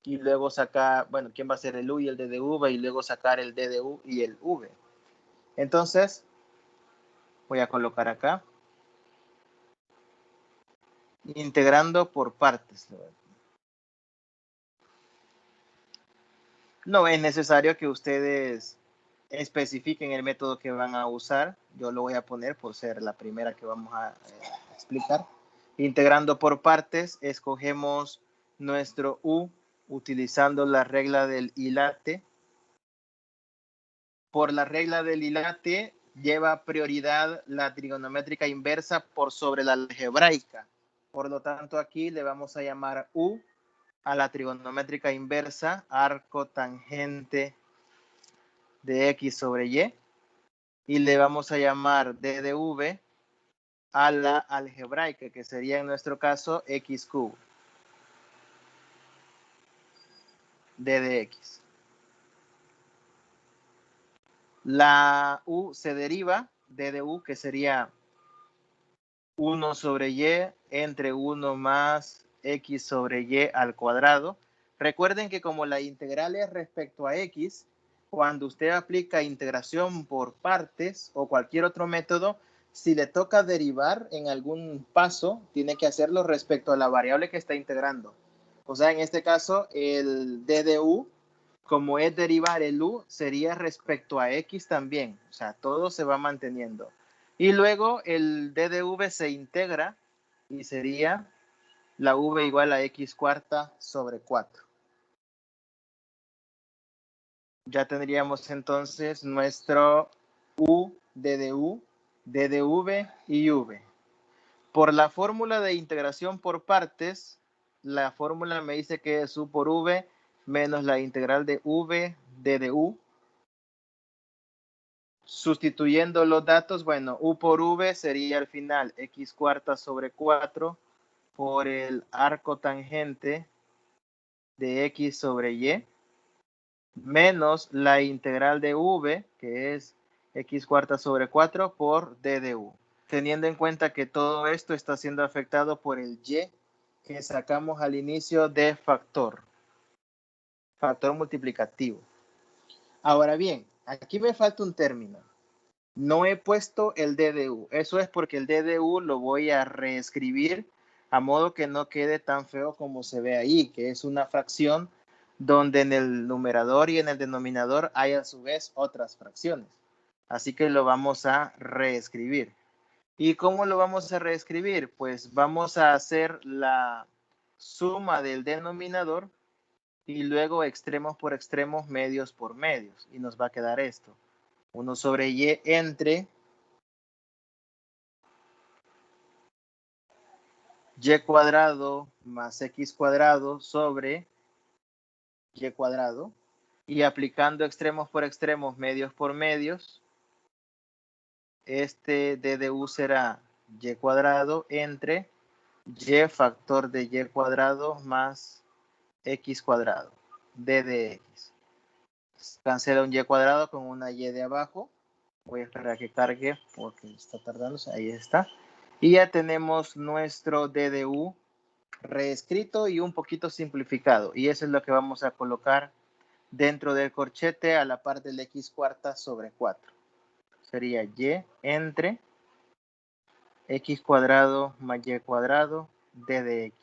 y luego sacar, bueno, quién va a ser el U y el D de V, y luego sacar el D de U y el V. Entonces, voy a colocar acá. Integrando por partes. No es necesario que ustedes especifiquen el método que van a usar. Yo lo voy a poner por ser la primera que vamos a explicar. Integrando por partes, escogemos nuestro U utilizando la regla del hilate. Por la regla del hilate lleva prioridad la trigonométrica inversa por sobre la algebraica. Por lo tanto, aquí le vamos a llamar U a la trigonométrica inversa, arco tangente de x sobre y. Y le vamos a llamar d de v a la algebraica, que sería en nuestro caso x cubo. D de x. La u se deriva, d de u, que sería 1 sobre y entre 1 más x sobre y al cuadrado. Recuerden que como la integral es respecto a x, cuando usted aplica integración por partes o cualquier otro método, si le toca derivar en algún paso, tiene que hacerlo respecto a la variable que está integrando. O sea, en este caso, el d de u, como es derivar el u, sería respecto a x también. O sea, todo se va manteniendo. Y luego el d de v se integra y sería la v igual a x cuarta sobre 4. Ya tendríamos entonces nuestro u, d de u, d de v y v. Por la fórmula de integración por partes, la fórmula me dice que es u por v menos la integral de v, d de u. Sustituyendo los datos, bueno, u por v sería al final x cuarta sobre 4 por el arco tangente de x sobre y menos la integral de v, que es x cuarta sobre 4 por d de u. Teniendo en cuenta que todo esto está siendo afectado por el y que sacamos al inicio de factor multiplicativo. Ahora bien, aquí me falta un término. No he puesto el d de u. Eso es porque el d de u lo voy a reescribir a modo que no quede tan feo como se ve ahí, que es una fracción donde en el numerador y en el denominador hay a su vez otras fracciones. Así que lo vamos a reescribir. ¿Y cómo lo vamos a reescribir? Pues vamos a hacer la suma del denominador y luego extremos por extremos, medios por medios. Y nos va a quedar esto. 1 sobre y entre y cuadrado más x cuadrado sobre y cuadrado. Y aplicando extremos por extremos, medios por medios, este d de u será y cuadrado entre y factor de y cuadrado más x cuadrado, d de x. Cancela un y cuadrado con una y de abajo. Voy a esperar a que cargue porque está tardando. Ahí está. Y ya tenemos nuestro d de u reescrito y un poquito simplificado. Y eso es lo que vamos a colocar dentro del corchete a la par del x cuarta sobre 4. Sería y entre x cuadrado más y cuadrado d de x.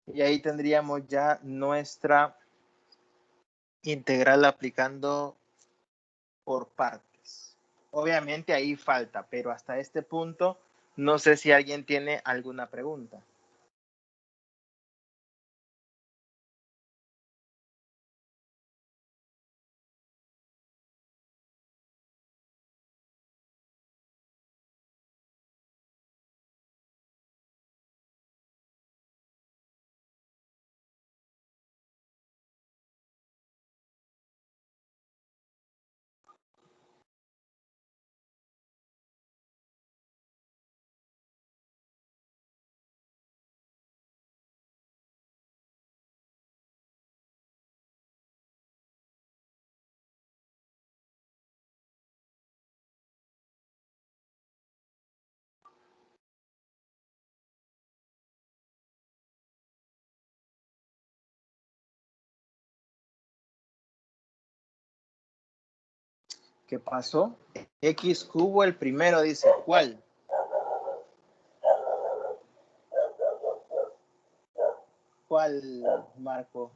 Y ahí tendríamos ya nuestra integral aplicando por partes. Obviamente ahí falta, pero hasta este punto no sé si alguien tiene alguna pregunta. ¿Qué pasó? X cubo el primero dice, ¿cuál? ¿Cuál, Marco?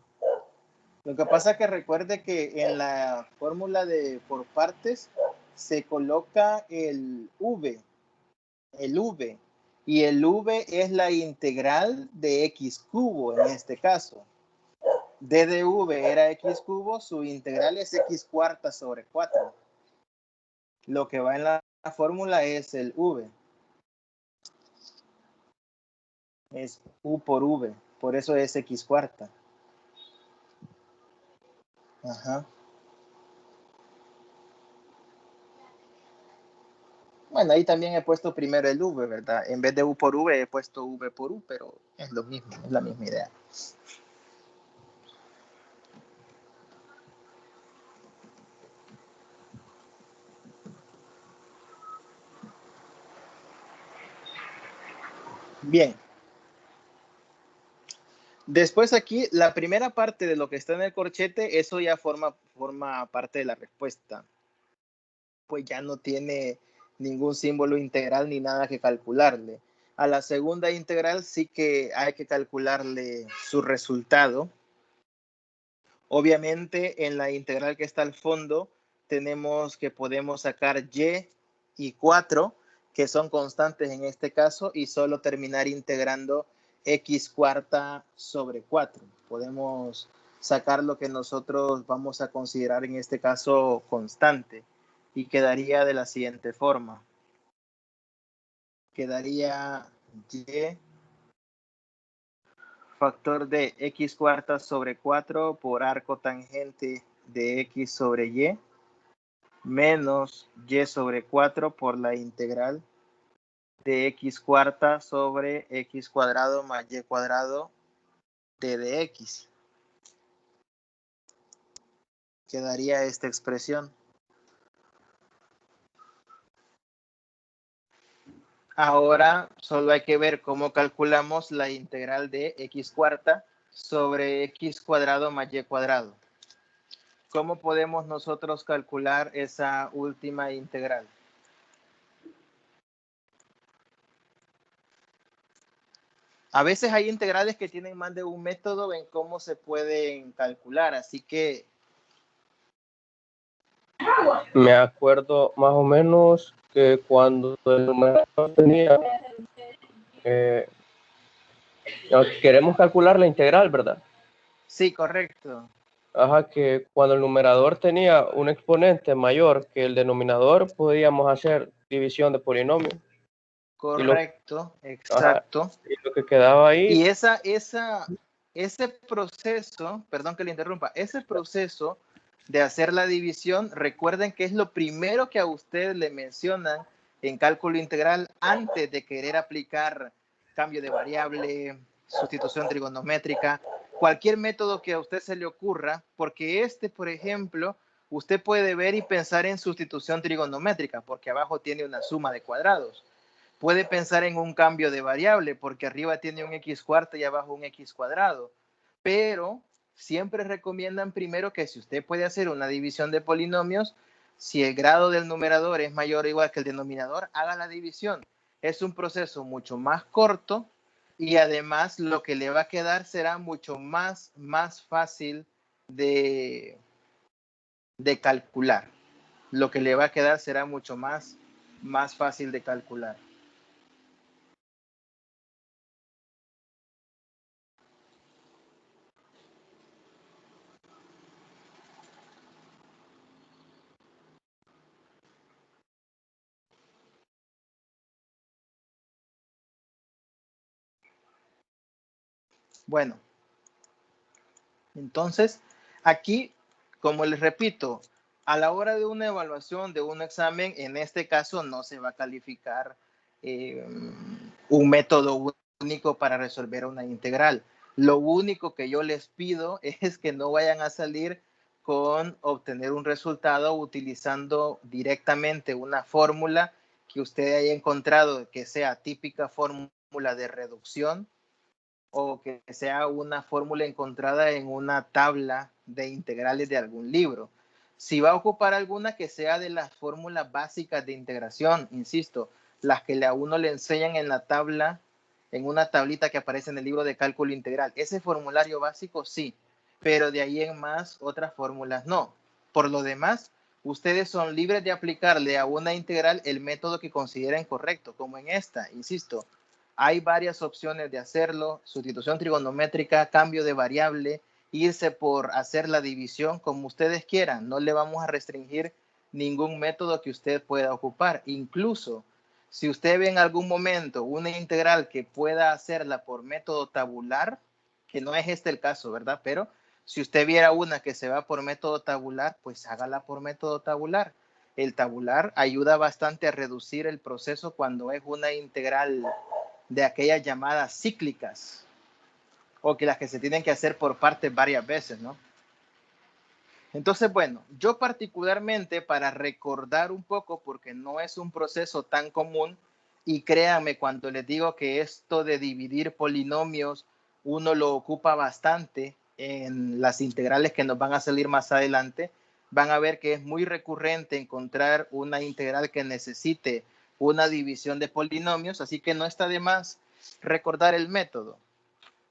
Lo que pasa es que recuerde que en la fórmula de por partes se coloca el v, y el v es la integral de x cubo en este caso. D de v era x cubo, su integral es x cuarta sobre 4. Lo que va en la fórmula es el v. Es u por v, por eso es x cuarta. Ajá. Bueno, ahí también he puesto primero el v, ¿verdad? En vez de u por v he puesto v por u, pero es lo mismo, es la misma idea. Bien. Después aquí, la primera parte de lo que está en el corchete, eso ya forma parte de la respuesta. Pues ya no tiene ningún símbolo integral ni nada que calcularle. A la segunda integral sí que hay que calcularle su resultado. Obviamente en la integral que está al fondo tenemos que podemos sacar y 4, que son constantes en este caso, y solo terminar integrando x cuarta sobre 4. Podemos sacar lo que nosotros vamos a considerar en este caso constante y quedaría de la siguiente forma. Quedaría y factor de x cuarta sobre 4 por arco tangente de x sobre y menos y sobre 4 por la integral de x cuarta sobre x cuadrado más y cuadrado de dx. Quedaría esta expresión. Ahora solo hay que ver cómo calculamos la integral de x cuarta sobre x cuadrado más y cuadrado. ¿Cómo podemos nosotros calcular esa última integral? A veces hay integrales que tienen más de un método en cómo se pueden calcular, así que... Me acuerdo más o menos que cuando el numerador tenía, queremos calcular la integral, ¿verdad? Sí, correcto. Ajá, que cuando el numerador tenía un exponente mayor que el denominador, podíamos hacer división de polinomio. Correcto, exacto. Ajá, y lo que quedaba ahí... Y ese proceso, perdón que le interrumpa, ese proceso de hacer la división, recuerden que es lo primero que a usted le mencionan en cálculo integral antes de querer aplicar cambio de variable, sustitución trigonométrica, cualquier método que a usted se le ocurra, porque por ejemplo, usted puede ver y pensar en sustitución trigonométrica, porque abajo tiene una suma de cuadrados. Puede pensar en un cambio de variable, porque arriba tiene un x cuarta y abajo un x cuadrado. Pero siempre recomiendan primero que si usted puede hacer una división de polinomios, si el grado del numerador es mayor o igual que el denominador, haga la división. Es un proceso mucho más corto y además lo que le va a quedar será mucho más fácil de calcular. Lo que le va a quedar será mucho más fácil de calcular. Bueno, entonces aquí, como les repito, a la hora de una evaluación, de un examen, en este caso no se va a calificar un método único para resolver una integral. Lo único que yo les pido es que no vayan a salir con obtener un resultado utilizando directamente una fórmula que usted haya encontrado que sea típica fórmula de reducción o que sea una fórmula encontrada en una tabla de integrales de algún libro. Si va a ocupar alguna, que sea de las fórmulas básicas de integración, insisto, las que a uno le enseñan en la tabla, en una tablita que aparece en el libro de cálculo integral. Ese formulario básico sí, pero de ahí en más otras fórmulas no. Por lo demás, ustedes son libres de aplicarle a una integral el método que consideren correcto, como en esta, insisto. Hay varias opciones de hacerlo: sustitución trigonométrica, cambio de variable, irse por hacer la división, como ustedes quieran. No le vamos a restringir ningún método que usted pueda ocupar. Incluso si usted ve en algún momento una integral que pueda hacerla por método tabular, que no es este el caso, ¿verdad? Pero si usted viera una que se va por método tabular, pues hágala por método tabular. El tabular ayuda bastante a reducir el proceso cuando es una integral de aquellas llamadas cíclicas, o que las que se tienen que hacer por partes varias veces, ¿no? Entonces, bueno, yo particularmente, para recordar un poco, porque no es un proceso tan común, y créanme cuando les digo que esto de dividir polinomios uno lo ocupa bastante en las integrales que nos van a salir más adelante, van a ver que es muy recurrente encontrar una integral que necesite una división de polinomios, así que no está de más recordar el método.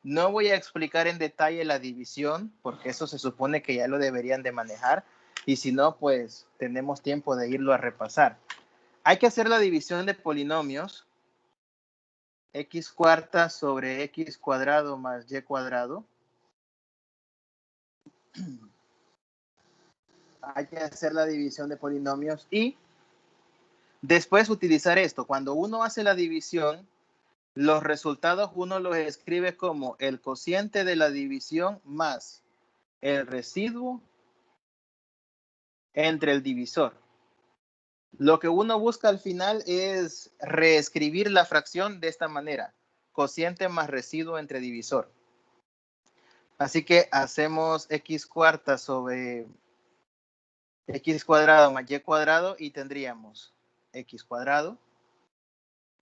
No voy a explicar en detalle la división, porque eso se supone que ya lo deberían de manejar, y si no, pues tenemos tiempo de irlo a repasar. Hay que hacer la división de polinomios, x cuarta sobre x cuadrado más y cuadrado. Hay que hacer la división de polinomios y después utilizar esto. Cuando uno hace la división, los resultados uno los escribe como el cociente de la división más el residuo entre el divisor. Lo que uno busca al final es reescribir la fracción de esta manera: cociente más residuo entre divisor. Así que hacemos x cuarta sobre x cuadrado más y cuadrado y tendríamos x cuadrado.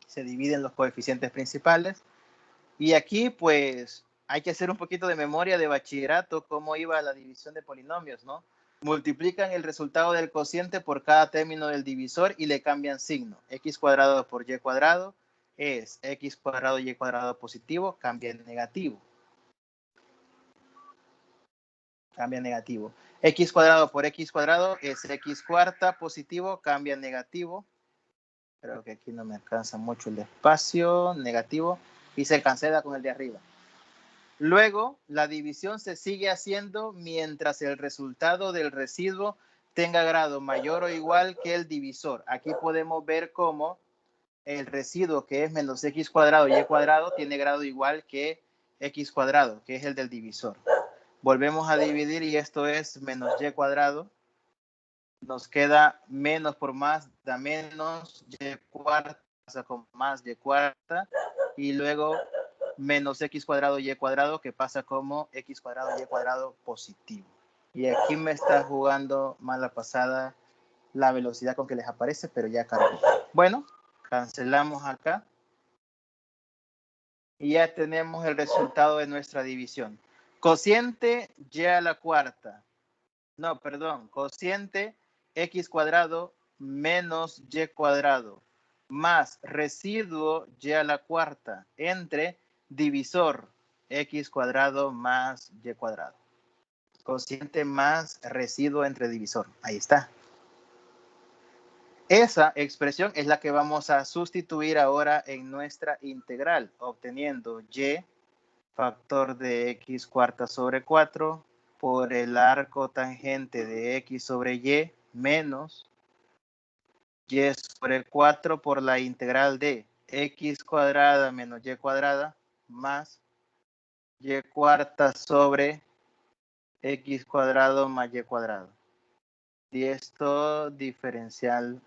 Se dividen los coeficientes principales. Y aquí pues hay que hacer un poquito de memoria de bachillerato, cómo iba la división de polinomios, ¿no? Multiplican el resultado del cociente por cada término del divisor y le cambian signo. X cuadrado por y cuadrado es x cuadrado y cuadrado positivo, cambia en negativo. Cambia en negativo. X cuadrado por x cuadrado es x cuarta positivo, cambia en negativo. Creo que aquí no me alcanza mucho el espacio, negativo, y se cancela con el de arriba. Luego, la división se sigue haciendo mientras el resultado del residuo tenga grado mayor o igual que el divisor. Aquí podemos ver cómo el residuo, que es menos x cuadrado y cuadrado, tiene grado igual que x cuadrado, que es el del divisor. Volvemos a dividir y esto es menos y cuadrado. Nos queda menos por más, da menos, y cuarta pasa con más y cuarta, y luego menos x cuadrado y cuadrado, que pasa como x cuadrado y cuadrado positivo. Y aquí me está jugando mala pasada la velocidad con que les aparece, pero ya cargó. Bueno, cancelamos acá y ya tenemos el resultado de nuestra división. Cociente y a la cuarta. No, perdón. Cociente x cuadrado menos y cuadrado más residuo y a la cuarta entre divisor x cuadrado más y cuadrado. Cociente más residuo entre divisor. Ahí está. Esa expresión es la que vamos a sustituir ahora en nuestra integral, obteniendo y factor de x cuarta sobre 4 por el arco tangente de x sobre y menos y sobre 4 por la integral de x cuadrada menos y cuadrada más y cuarta sobre x cuadrado más y cuadrado. Y esto diferencial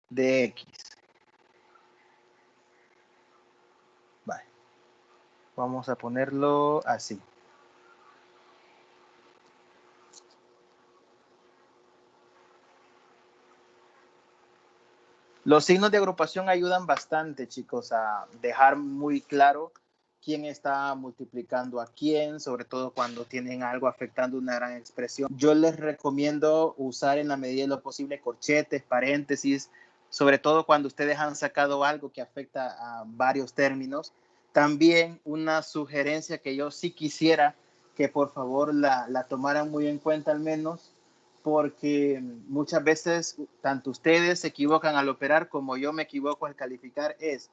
de x. Vale. Vamos a ponerlo así. Los signos de agrupación ayudan bastante, chicos, a dejar muy claro quién está multiplicando a quién, sobre todo cuando tienen algo afectando una gran expresión. Yo les recomiendo usar en la medida de lo posible corchetes, paréntesis, sobre todo cuando ustedes han sacado algo que afecta a varios términos. También una sugerencia que yo sí quisiera que por favor la tomaran muy en cuenta al menos, porque muchas veces tanto ustedes se equivocan al operar como yo me equivoco al calificar, es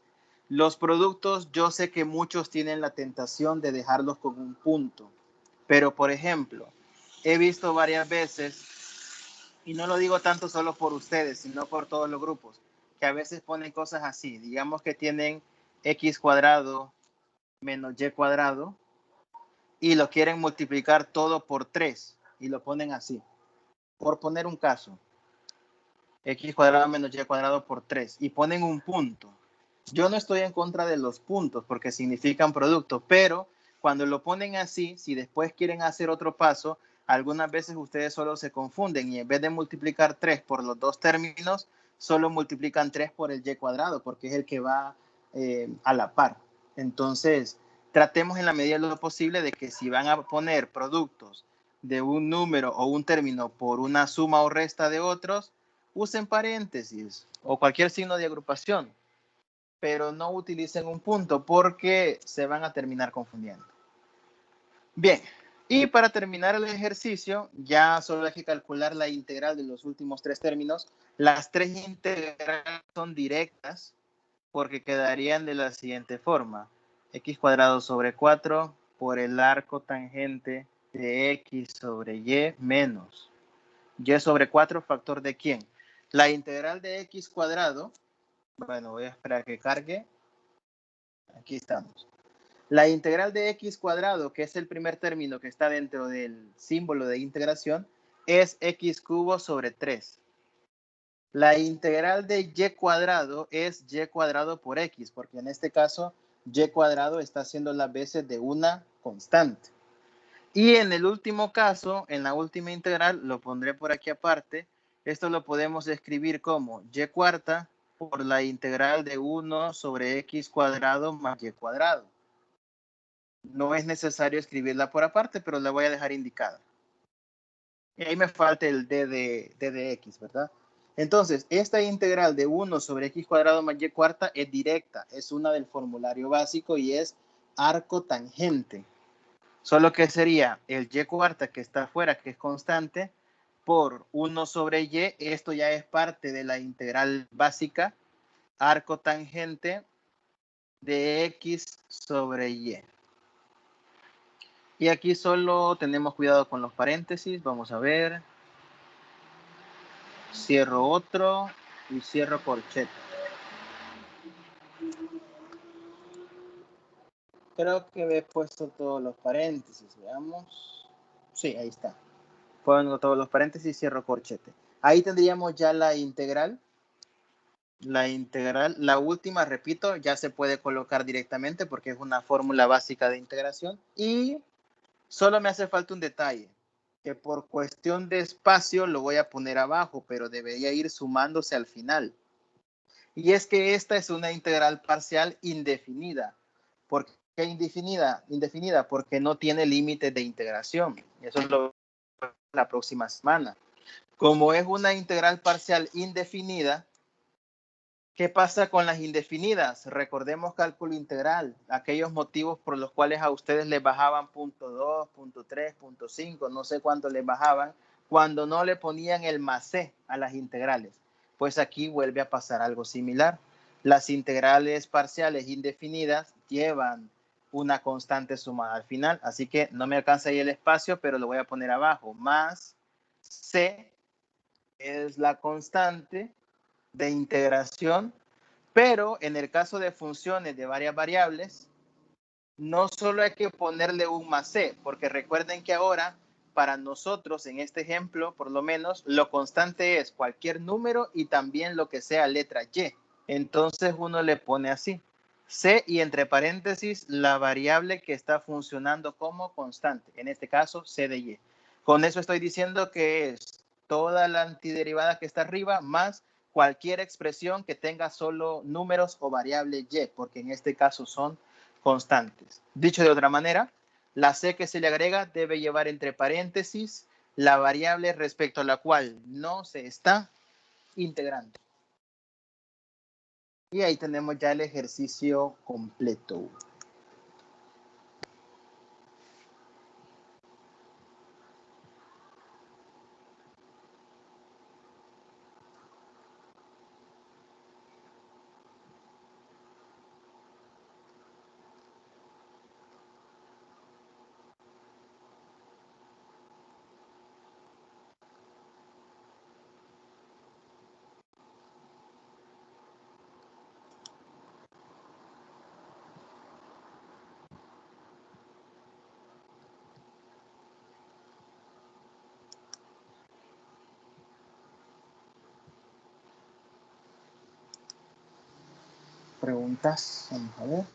los productos. Yo sé que muchos tienen la tentación de dejarlos con un punto, pero por ejemplo, he visto varias veces, y no lo digo tanto solo por ustedes, sino por todos los grupos, que a veces ponen cosas así, digamos que tienen x cuadrado menos y cuadrado y lo quieren multiplicar todo por 3 y lo ponen así. Por poner un caso, x cuadrado menos y cuadrado por 3 y ponen un punto. Yo no estoy en contra de los puntos porque significan producto, pero cuando lo ponen así, si después quieren hacer otro paso, algunas veces ustedes solo se confunden y en vez de multiplicar 3 por los dos términos, solo multiplican 3 por el y cuadrado porque es el que va a la par. Entonces, tratemos en la medida de lo posible de que si van a poner productos de un número o un término por una suma o resta de otros, usen paréntesis o cualquier signo de agrupación, pero no utilicen un punto porque se van a terminar confundiendo. Bien, y para terminar el ejercicio, ya solo hay que calcular la integral de los últimos tres términos. Las tres integrales son directas porque quedarían de la siguiente forma. X cuadrado sobre 4 por el arco tangente de x sobre y menos y sobre 4 factor de ¿quién? La integral de x cuadrado, bueno, voy a esperar a que cargue. Aquí estamos. La integral de x cuadrado, que es el primer término que está dentro del símbolo de integración, es x cubo sobre 3. La integral de y cuadrado es y cuadrado por x, porque en este caso y cuadrado está haciendo las veces de una constante. Y en el último caso, en la última integral, lo pondré por aquí aparte. Esto lo podemos escribir como y cuarta por la integral de 1 sobre x cuadrado más y cuadrado. No es necesario escribirla por aparte, pero la voy a dejar indicada. Y ahí me falta el d de x, ¿verdad? Entonces, esta integral de 1 sobre x cuadrado más y cuarta es directa. Es una del formulario básico y es arco tangente. Solo que sería el y cuarta que está afuera, que es constante, por 1 sobre y. Esto ya es parte de la integral básica, arco tangente de x sobre y. Y aquí solo tenemos cuidado con los paréntesis. Vamos a ver. Cierro otro y cierro corchete. Creo que he puesto todos los paréntesis. Veamos. Sí, ahí está. Pongo todos los paréntesis y cierro corchete. Ahí tendríamos ya la integral. La integral, la última, repito, ya se puede colocar directamente porque es una fórmula básica de integración. Y solo me hace falta un detalle, que por cuestión de espacio lo voy a poner abajo, pero debería ir sumándose al final. Y es que esta es una integral parcial indefinida. ¿Por qué indefinida? Indefinida porque no tiene límite de integración. Eso es lo la próxima semana. Como es una integral parcial indefinida, ¿qué pasa con las indefinidas? Recordemos cálculo integral, aquellos motivos por los cuales a ustedes les bajaban punto 2, punto 3, punto 5, no sé cuánto les bajaban, cuando no le ponían el más c a las integrales. Pues aquí vuelve a pasar algo similar. Las integrales parciales indefinidas llevan una constante sumada al final, así que no me alcanza ahí el espacio, pero lo voy a poner abajo. Más c es la constante de integración, pero en el caso de funciones de varias variables, no solo hay que ponerle un más c, porque recuerden que ahora, para nosotros, en este ejemplo, por lo menos, lo constante es cualquier número y también lo que sea letra y. Entonces uno le pone así, c y entre paréntesis la variable que está funcionando como constante, en este caso c de y. Con eso estoy diciendo que es toda la antiderivada que está arriba más cualquier expresión que tenga solo números o variable y, porque en este caso son constantes. Dicho de otra manera, la c que se le agrega debe llevar entre paréntesis la variable respecto a la cual no se está integrando. Y ahí tenemos ya el ejercicio completo. Preguntas, vamos a ver.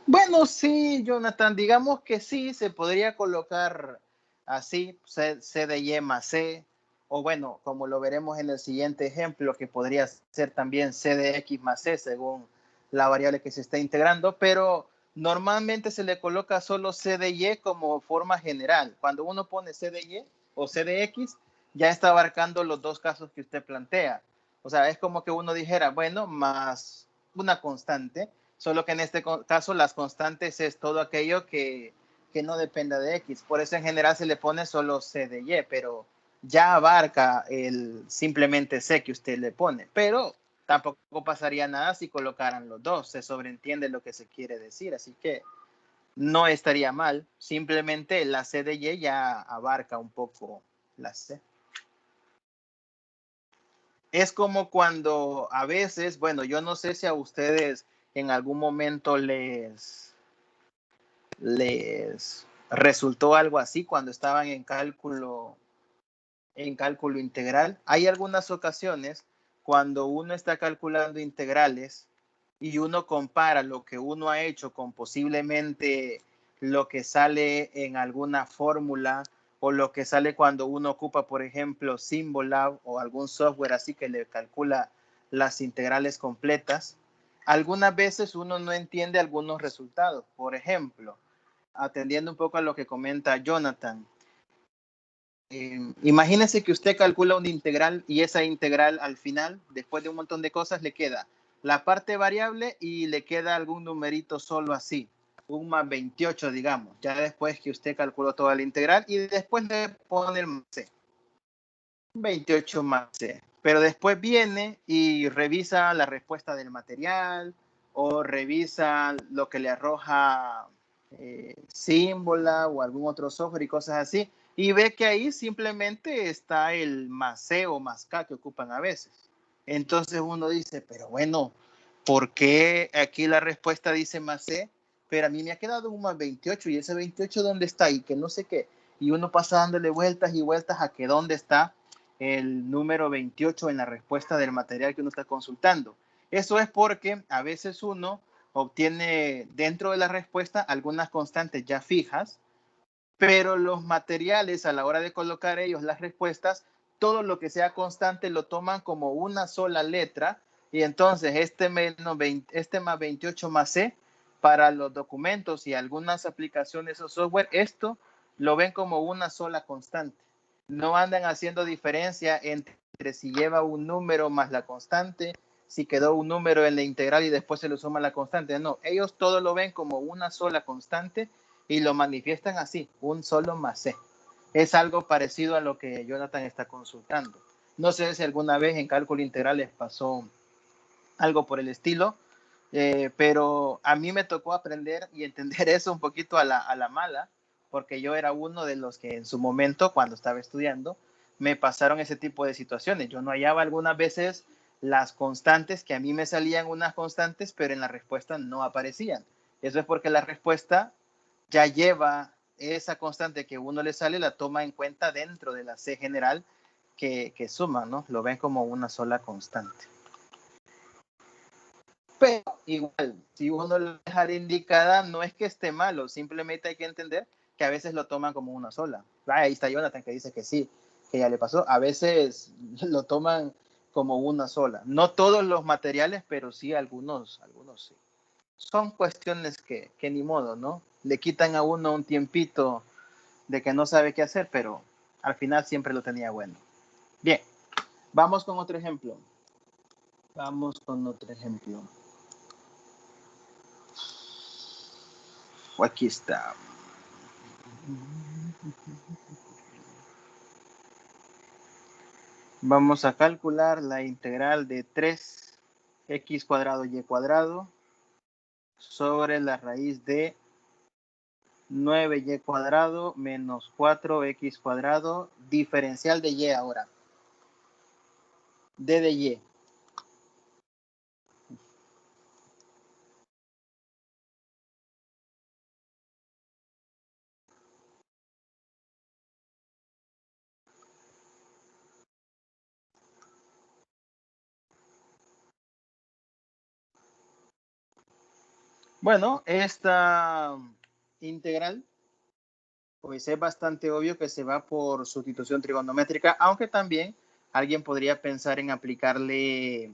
Bueno, sí, Jonathan, digamos que sí, se podría colocar así, C de Y más C, o bueno, como lo veremos en el siguiente ejemplo, que podría ser también C de X más C, según la variable que se está integrando, pero normalmente se le coloca solo C de Y como forma general. Cuando uno pone C de Y o C de X, ya está abarcando los dos casos que usted plantea. O sea, es como que uno dijera, bueno, más una constante, solo que en este caso las constantes es todo aquello que no dependa de X. Por eso en general se le pone solo C de Y, pero ya abarca el simplemente C que usted le pone. Pero tampoco pasaría nada si colocaran los dos. Se sobreentiende lo que se quiere decir, así que no estaría mal. Simplemente la C de Y ya abarca un poco la C. Es como cuando a veces, bueno, yo no sé si a ustedes en algún momento les resultó algo así cuando estaban en cálculo integral. Hay algunas ocasiones cuando uno está calculando integrales y uno compara lo que uno ha hecho con posiblemente lo que sale en alguna fórmula o lo que sale cuando uno ocupa, por ejemplo, Symbolab o algún software así que le calcula las integrales completas. Algunas veces uno no entiende algunos resultados. Por ejemplo, atendiendo un poco a lo que comenta Jonathan, imagínese que usted calcula una integral y esa integral al final, después de un montón de cosas, le queda la parte variable y le queda algún numerito solo así, un más 28, digamos, ya después que usted calculó toda la integral y después le pone el más c, 28 más c. Pero después viene y revisa la respuesta del material o revisa lo que le arroja Symbola o algún otro software y cosas así, y ve que ahí simplemente está el más C o más K que ocupan a veces. Entonces uno dice, pero bueno, ¿por qué aquí la respuesta dice más C? Pero a mí me ha quedado un más 28 y ese 28 ¿dónde está? Y que no sé qué. Y uno pasa dándole vueltas y vueltas a que dónde está el número 28 en la respuesta del material que uno está consultando. Eso es porque a veces uno obtiene dentro de la respuesta algunas constantes ya fijas, pero los materiales a la hora de colocar ellos las respuestas todo lo que sea constante lo toman como una sola letra, y entonces este más 28 más C para los documentos y algunas aplicaciones o software, esto lo ven como una sola constante. No andan haciendo diferencia entre si lleva un número más la constante, si quedó un número en la integral y después se le suma la constante. No, ellos todo lo ven como una sola constante y lo manifiestan así, un solo más C. Es algo parecido a lo que Jonathan está consultando. No sé si alguna vez en cálculo integral les pasó algo por el estilo, pero a mí me tocó aprender y entender eso un poquito a la mala, porque yo era uno de los que en su momento, cuando estaba estudiando, me pasaron ese tipo de situaciones. Yo no hallaba algunas veces las constantes, que a mí me salían unas constantes, pero en la respuesta no aparecían. Eso es porque la respuesta ya lleva esa constante que uno le sale, la toma en cuenta dentro de la C general que suma, ¿no? Lo ven como una sola constante. Pero igual, si uno lo deja indicada, no es que esté malo, simplemente hay que entender que a veces lo toman como una sola. Ahí está Jonathan que dice que sí, que ya le pasó. A veces lo toman como una sola. No todos los materiales, pero sí algunos sí. Son cuestiones que ni modo, ¿no? Le quitan a uno un tiempito de que no sabe qué hacer, pero al final siempre lo tenía bueno. Bien, vamos con otro ejemplo. Aquí está. Vamos a calcular la integral de 3x cuadrado y cuadrado sobre la raíz de 9y cuadrado menos 4x cuadrado, diferencial de y ahora. D de y. Bueno, esta integral pues es bastante obvio que se va por sustitución trigonométrica, aunque también alguien podría pensar en aplicarle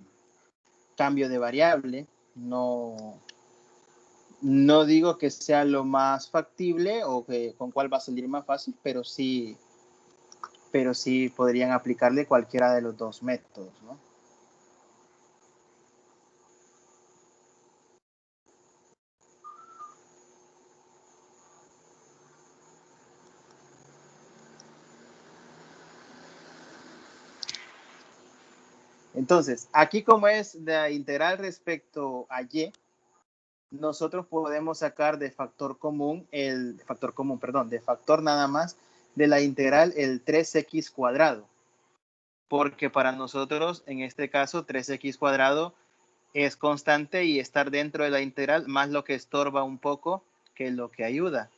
cambio de variable. No digo que sea lo más factible o que con cuál va a salir más fácil, pero sí podrían aplicarle cualquiera de los dos métodos, ¿no? Entonces, aquí como es la integral respecto a y, nosotros podemos sacar de factor nada más de la integral el 3x cuadrado, porque para nosotros en este caso 3x cuadrado es constante y estar dentro de la integral más lo que estorba un poco que lo que ayuda,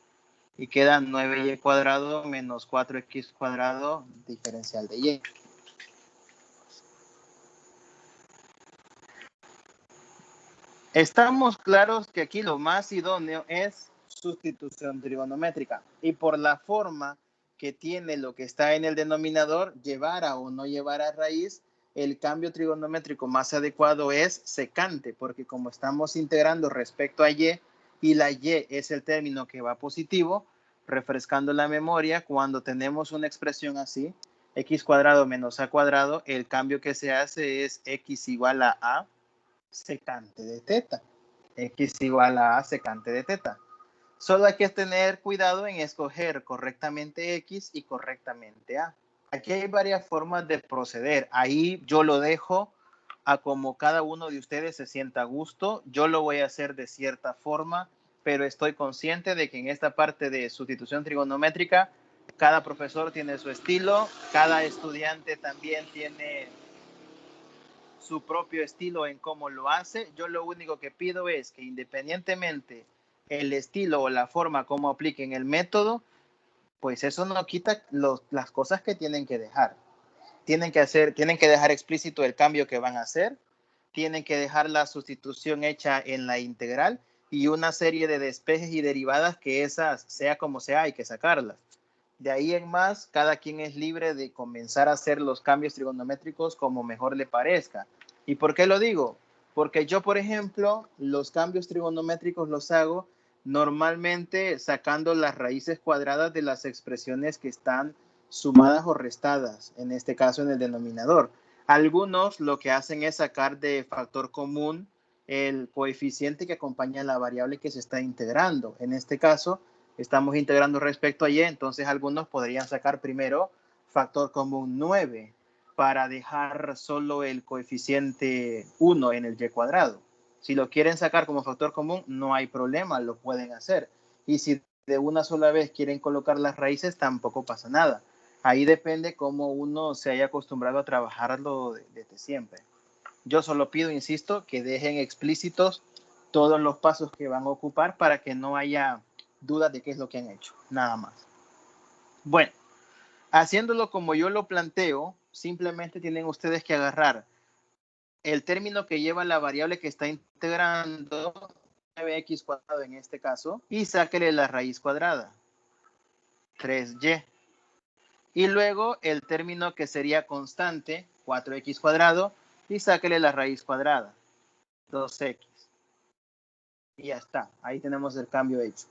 y queda 9y cuadrado menos 4x cuadrado diferencial de y. Estamos claros que aquí lo más idóneo es sustitución trigonométrica, y por la forma que tiene lo que está en el denominador, llevara o no llevara raíz, el cambio trigonométrico más adecuado es secante, porque como estamos integrando respecto a y la y es el término que va positivo, refrescando la memoria, cuando tenemos una expresión así, x cuadrado menos a cuadrado, el cambio que se hace es x igual a secante de teta. X igual a secante de teta. Solo hay que tener cuidado en escoger correctamente X y correctamente A. Aquí hay varias formas de proceder. Ahí yo lo dejo a como cada uno de ustedes se sienta a gusto. Yo lo voy a hacer de cierta forma, pero estoy consciente de que en esta parte de sustitución trigonométrica, cada profesor tiene su estilo, cada estudiante también tiene su propio estilo en cómo lo hace. Yo lo único que pido es que independientemente el estilo o la forma como apliquen el método, pues eso no quita las cosas que tienen que dejar. Tienen que dejar explícito el cambio que van a hacer, tienen que dejar la sustitución hecha en la integral y una serie de despejes y derivadas que esas, sea como sea, hay que sacarlas. De ahí en más, cada quien es libre de comenzar a hacer los cambios trigonométricos como mejor le parezca. ¿Y por qué lo digo? Porque yo, por ejemplo, los cambios trigonométricos los hago normalmente sacando las raíces cuadradas de las expresiones que están sumadas o restadas, en este caso en el denominador. Algunos lo que hacen es sacar de factor común el coeficiente que acompaña a la variable que se está integrando. En este caso, estamos integrando respecto a y, entonces algunos podrían sacar primero factor común 9 para dejar solo el coeficiente 1 en el y cuadrado. Si lo quieren sacar como factor común, no hay problema, lo pueden hacer. Y si de una sola vez quieren colocar las raíces, tampoco pasa nada. Ahí depende cómo uno se haya acostumbrado a trabajarlo desde siempre. Yo solo pido, insisto, que dejen explícitos todos los pasos que van a ocupar para que no haya dudas de qué es lo que han hecho, nada más. Bueno, haciéndolo como yo lo planteo, simplemente tienen ustedes que agarrar el término que lleva la variable que está integrando, 9x cuadrado en este caso, y sáquele la raíz cuadrada, 3y. Y luego el término que sería constante, 4x cuadrado, y sáquele la raíz cuadrada, 2x. Y ya está, ahí tenemos el cambio hecho.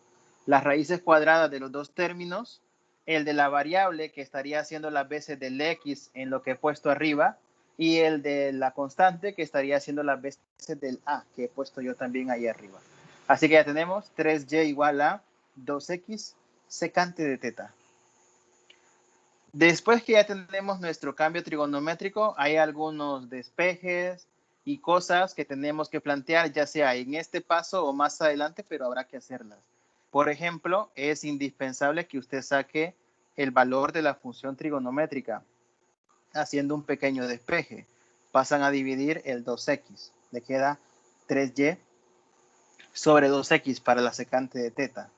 Las raíces cuadradas de los dos términos, el de la variable que estaría haciendo las veces del x en lo que he puesto arriba, y el de la constante que estaría haciendo las veces del a que he puesto yo también ahí arriba. Así que ya tenemos 3y igual a 2x secante de teta. Después que ya tenemos nuestro cambio trigonométrico, hay algunos despejes y cosas que tenemos que plantear, ya sea en este paso o más adelante, pero habrá que hacerlas. Por ejemplo, es indispensable que usted saque el valor de la función trigonométrica, haciendo un pequeño despeje. Pasan a dividir el 2x, le queda 3y sobre 2x para la secante de teta.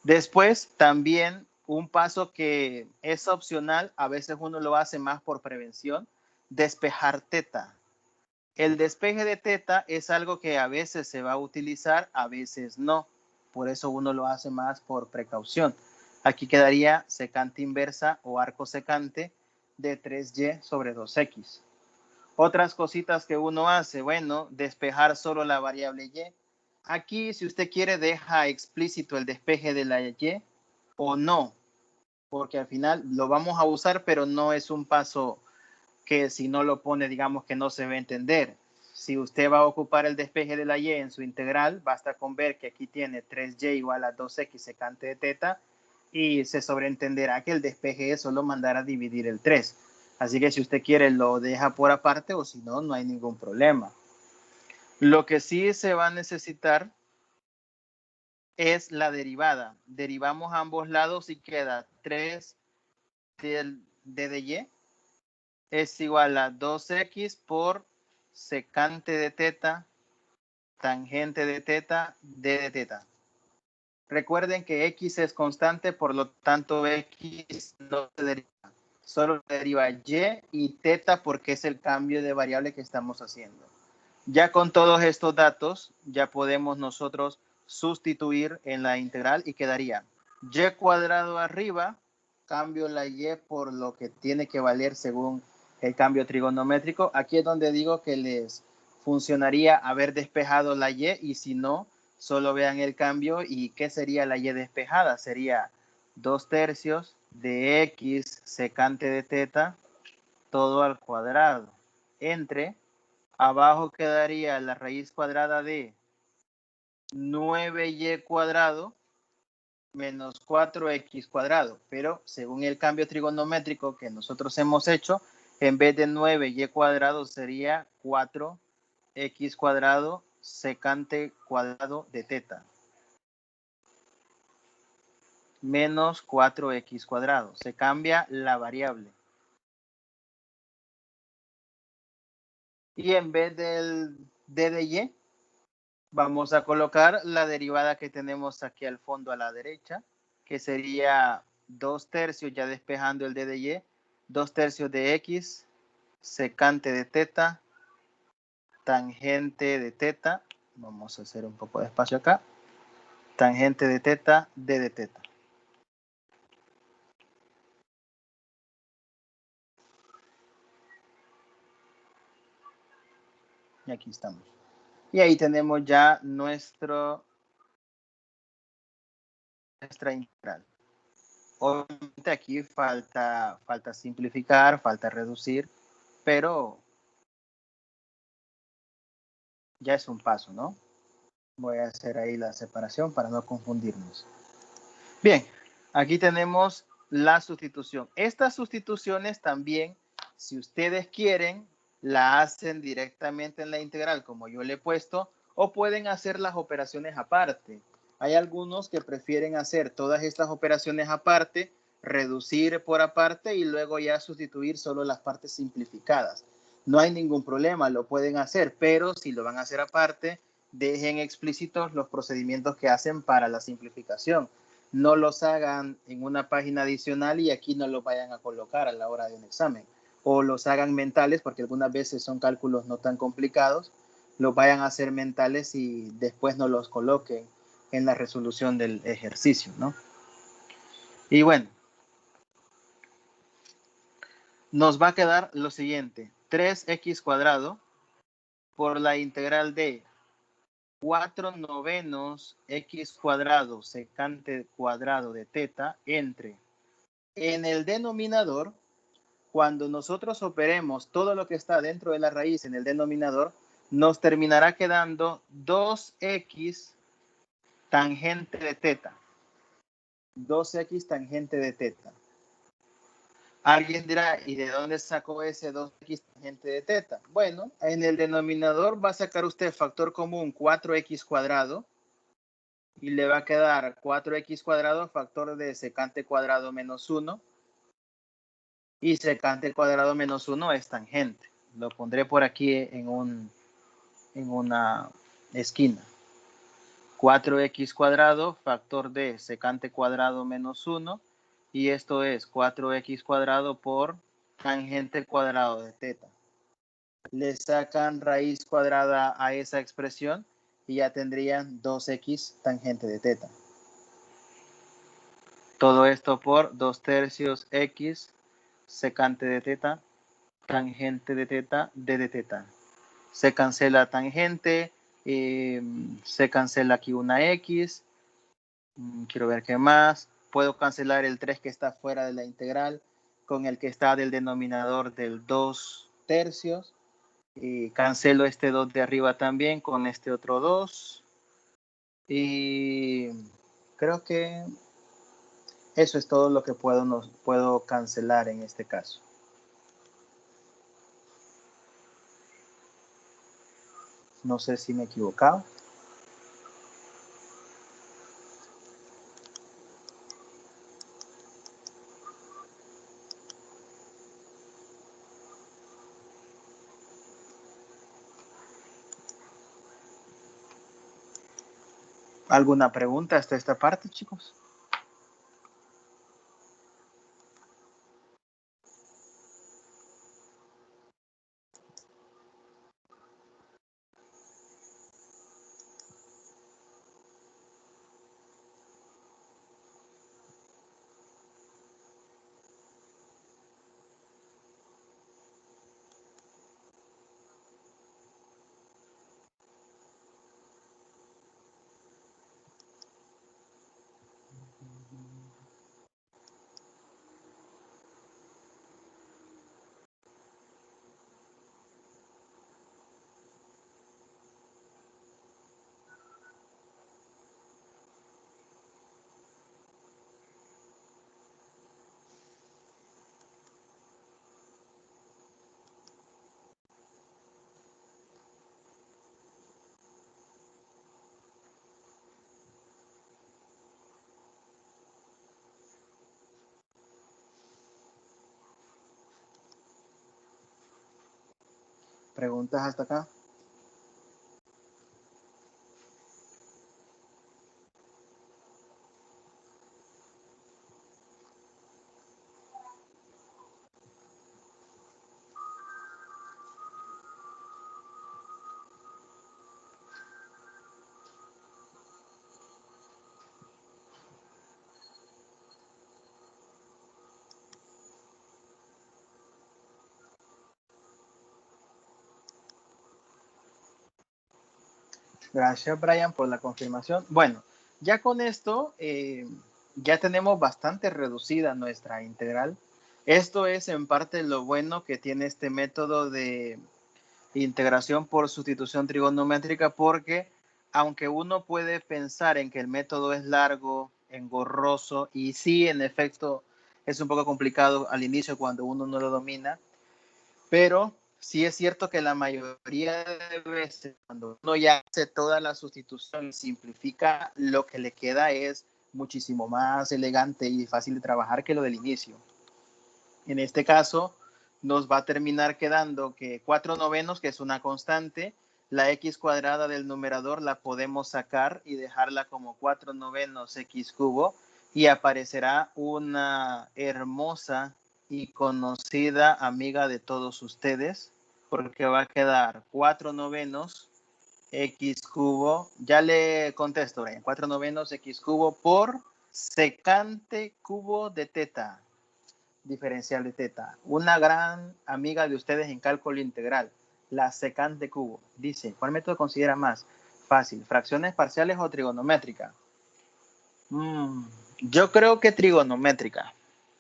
Después, también un paso que es opcional, a veces uno lo hace más por prevención, despejar teta. El despeje de teta es algo que a veces se va a utilizar, a veces no. Por eso uno lo hace más por precaución. Aquí quedaría secante inversa o arco secante de 3y sobre 2x. Otras cositas que uno hace, bueno, despejar solo la variable y. Aquí, si usted quiere, deja explícito el despeje de la y o no, porque al final lo vamos a usar, pero no es un paso que si no lo pone, digamos que no se va a entender. Si usted va a ocupar el despeje de la y en su integral, basta con ver que aquí tiene 3y igual a 2x secante de teta y se sobreentenderá que el despeje es solo mandar a dividir el 3. Así que si usted quiere lo deja por aparte o si no, no hay ningún problema. Lo que sí se va a necesitar es la derivada. Derivamos a ambos lados y queda 3 d de y es igual a 2x por secante de teta, tangente de teta, d de teta. Recuerden que x es constante, por lo tanto x no se deriva. Solo deriva y y teta porque es el cambio de variable que estamos haciendo. Ya con todos estos datos, ya podemos nosotros sustituir en la integral y quedaría y cuadrado arriba, cambio la y por lo que tiene que valer según el cambio trigonométrico. Aquí es donde digo que les funcionaría haber despejado la y si no, solo vean el cambio y ¿qué sería la y despejada? Sería 2/3 de x secante de teta todo al cuadrado entre abajo quedaría la raíz cuadrada de 9y cuadrado menos 4x cuadrado, pero según el cambio trigonométrico que nosotros hemos hecho, en vez de 9y cuadrado sería 4x cuadrado secante cuadrado de teta menos 4x cuadrado. Se cambia la variable. Y en vez del d de y, vamos a colocar la derivada que tenemos aquí al fondo a la derecha, que sería 2/3, ya despejando el d de y, 2/3 de x, secante de teta, tangente de teta, vamos a hacer un poco de espacio acá, tangente de teta, d de teta. Y aquí estamos. Y ahí tenemos ya nuestra integral. Obviamente aquí falta simplificar, falta reducir, pero ya es un paso, ¿no? Voy a hacer ahí la separación para no confundirnos. Bien, aquí tenemos la sustitución. Estas sustituciones también, si ustedes quieren, la hacen directamente en la integral, como yo le he puesto, o pueden hacer las operaciones aparte. Hay algunos que prefieren hacer todas estas operaciones aparte, reducir por aparte y luego ya sustituir solo las partes simplificadas. No hay ningún problema, lo pueden hacer, pero si lo van a hacer aparte, dejen explícitos los procedimientos que hacen para la simplificación. No los hagan en una página adicional y aquí no los vayan a colocar a la hora de un examen. O los hagan mentales, porque algunas veces son cálculos no tan complicados, los vayan a hacer mentales y después no los coloquen en la resolución del ejercicio, ¿no? Y bueno, nos va a quedar lo siguiente: 3x cuadrado por la integral de 4 novenos x cuadrado secante cuadrado de teta entre, en el denominador, cuando nosotros operemos todo lo que está dentro de la raíz en el denominador, nos terminará quedando 2x tangente de teta. 2x tangente de teta. Alguien dirá, ¿y de dónde sacó ese 2x tangente de teta? Bueno, en el denominador va a sacar usted factor común 4x cuadrado y le va a quedar 4x cuadrado factor de secante cuadrado menos 1 y secante cuadrado menos 1 es tangente. Lo pondré por aquí en una esquina. 4x cuadrado factor de secante cuadrado menos 1 y esto es 4x cuadrado por tangente cuadrado de teta. Le sacan raíz cuadrada a esa expresión y ya tendrían 2x tangente de teta. Todo esto por 2/3 x secante de teta, tangente de teta, d de teta. Se cancela tangente, se cancela aquí una x. Quiero ver qué más. Puedo cancelar el 3 que está fuera de la integral con el que está del denominador del 2/3. Y cancelo este 2 de arriba también con este otro 2. Y creo que eso es todo lo que puedo cancelar en este caso. No sé si me he equivocado. ¿Alguna pregunta hasta esta parte, chicos? ¿Preguntas hasta acá? Gracias, Brian, por la confirmación. Bueno, ya con esto ya tenemos bastante reducida nuestra integral. Esto es en parte lo bueno que tiene este método de integración por sustitución trigonométrica, porque aunque uno puede pensar en que el método es largo, engorroso, y sí, en efecto, es un poco complicado al inicio cuando uno no lo domina, pero sí es cierto que la mayoría de veces cuando uno ya hace toda la sustitución y simplifica, lo que le queda es muchísimo más elegante y fácil de trabajar que lo del inicio. En este caso, nos va a terminar quedando que 4/9, que es una constante, la x cuadrada del numerador la podemos sacar y dejarla como 4/9 x cubo, y aparecerá una hermosa y conocida amiga de todos ustedes, porque va a quedar 4/9 x cubo, ya le contesto, Brian, 4/9 x cubo por secante cubo de teta, diferencial de teta. Una gran amiga de ustedes en cálculo integral, la secante cubo. Dice, ¿cuál método considera más fácil? ¿Fracciones parciales o trigonométrica? Yo creo que trigonométrica.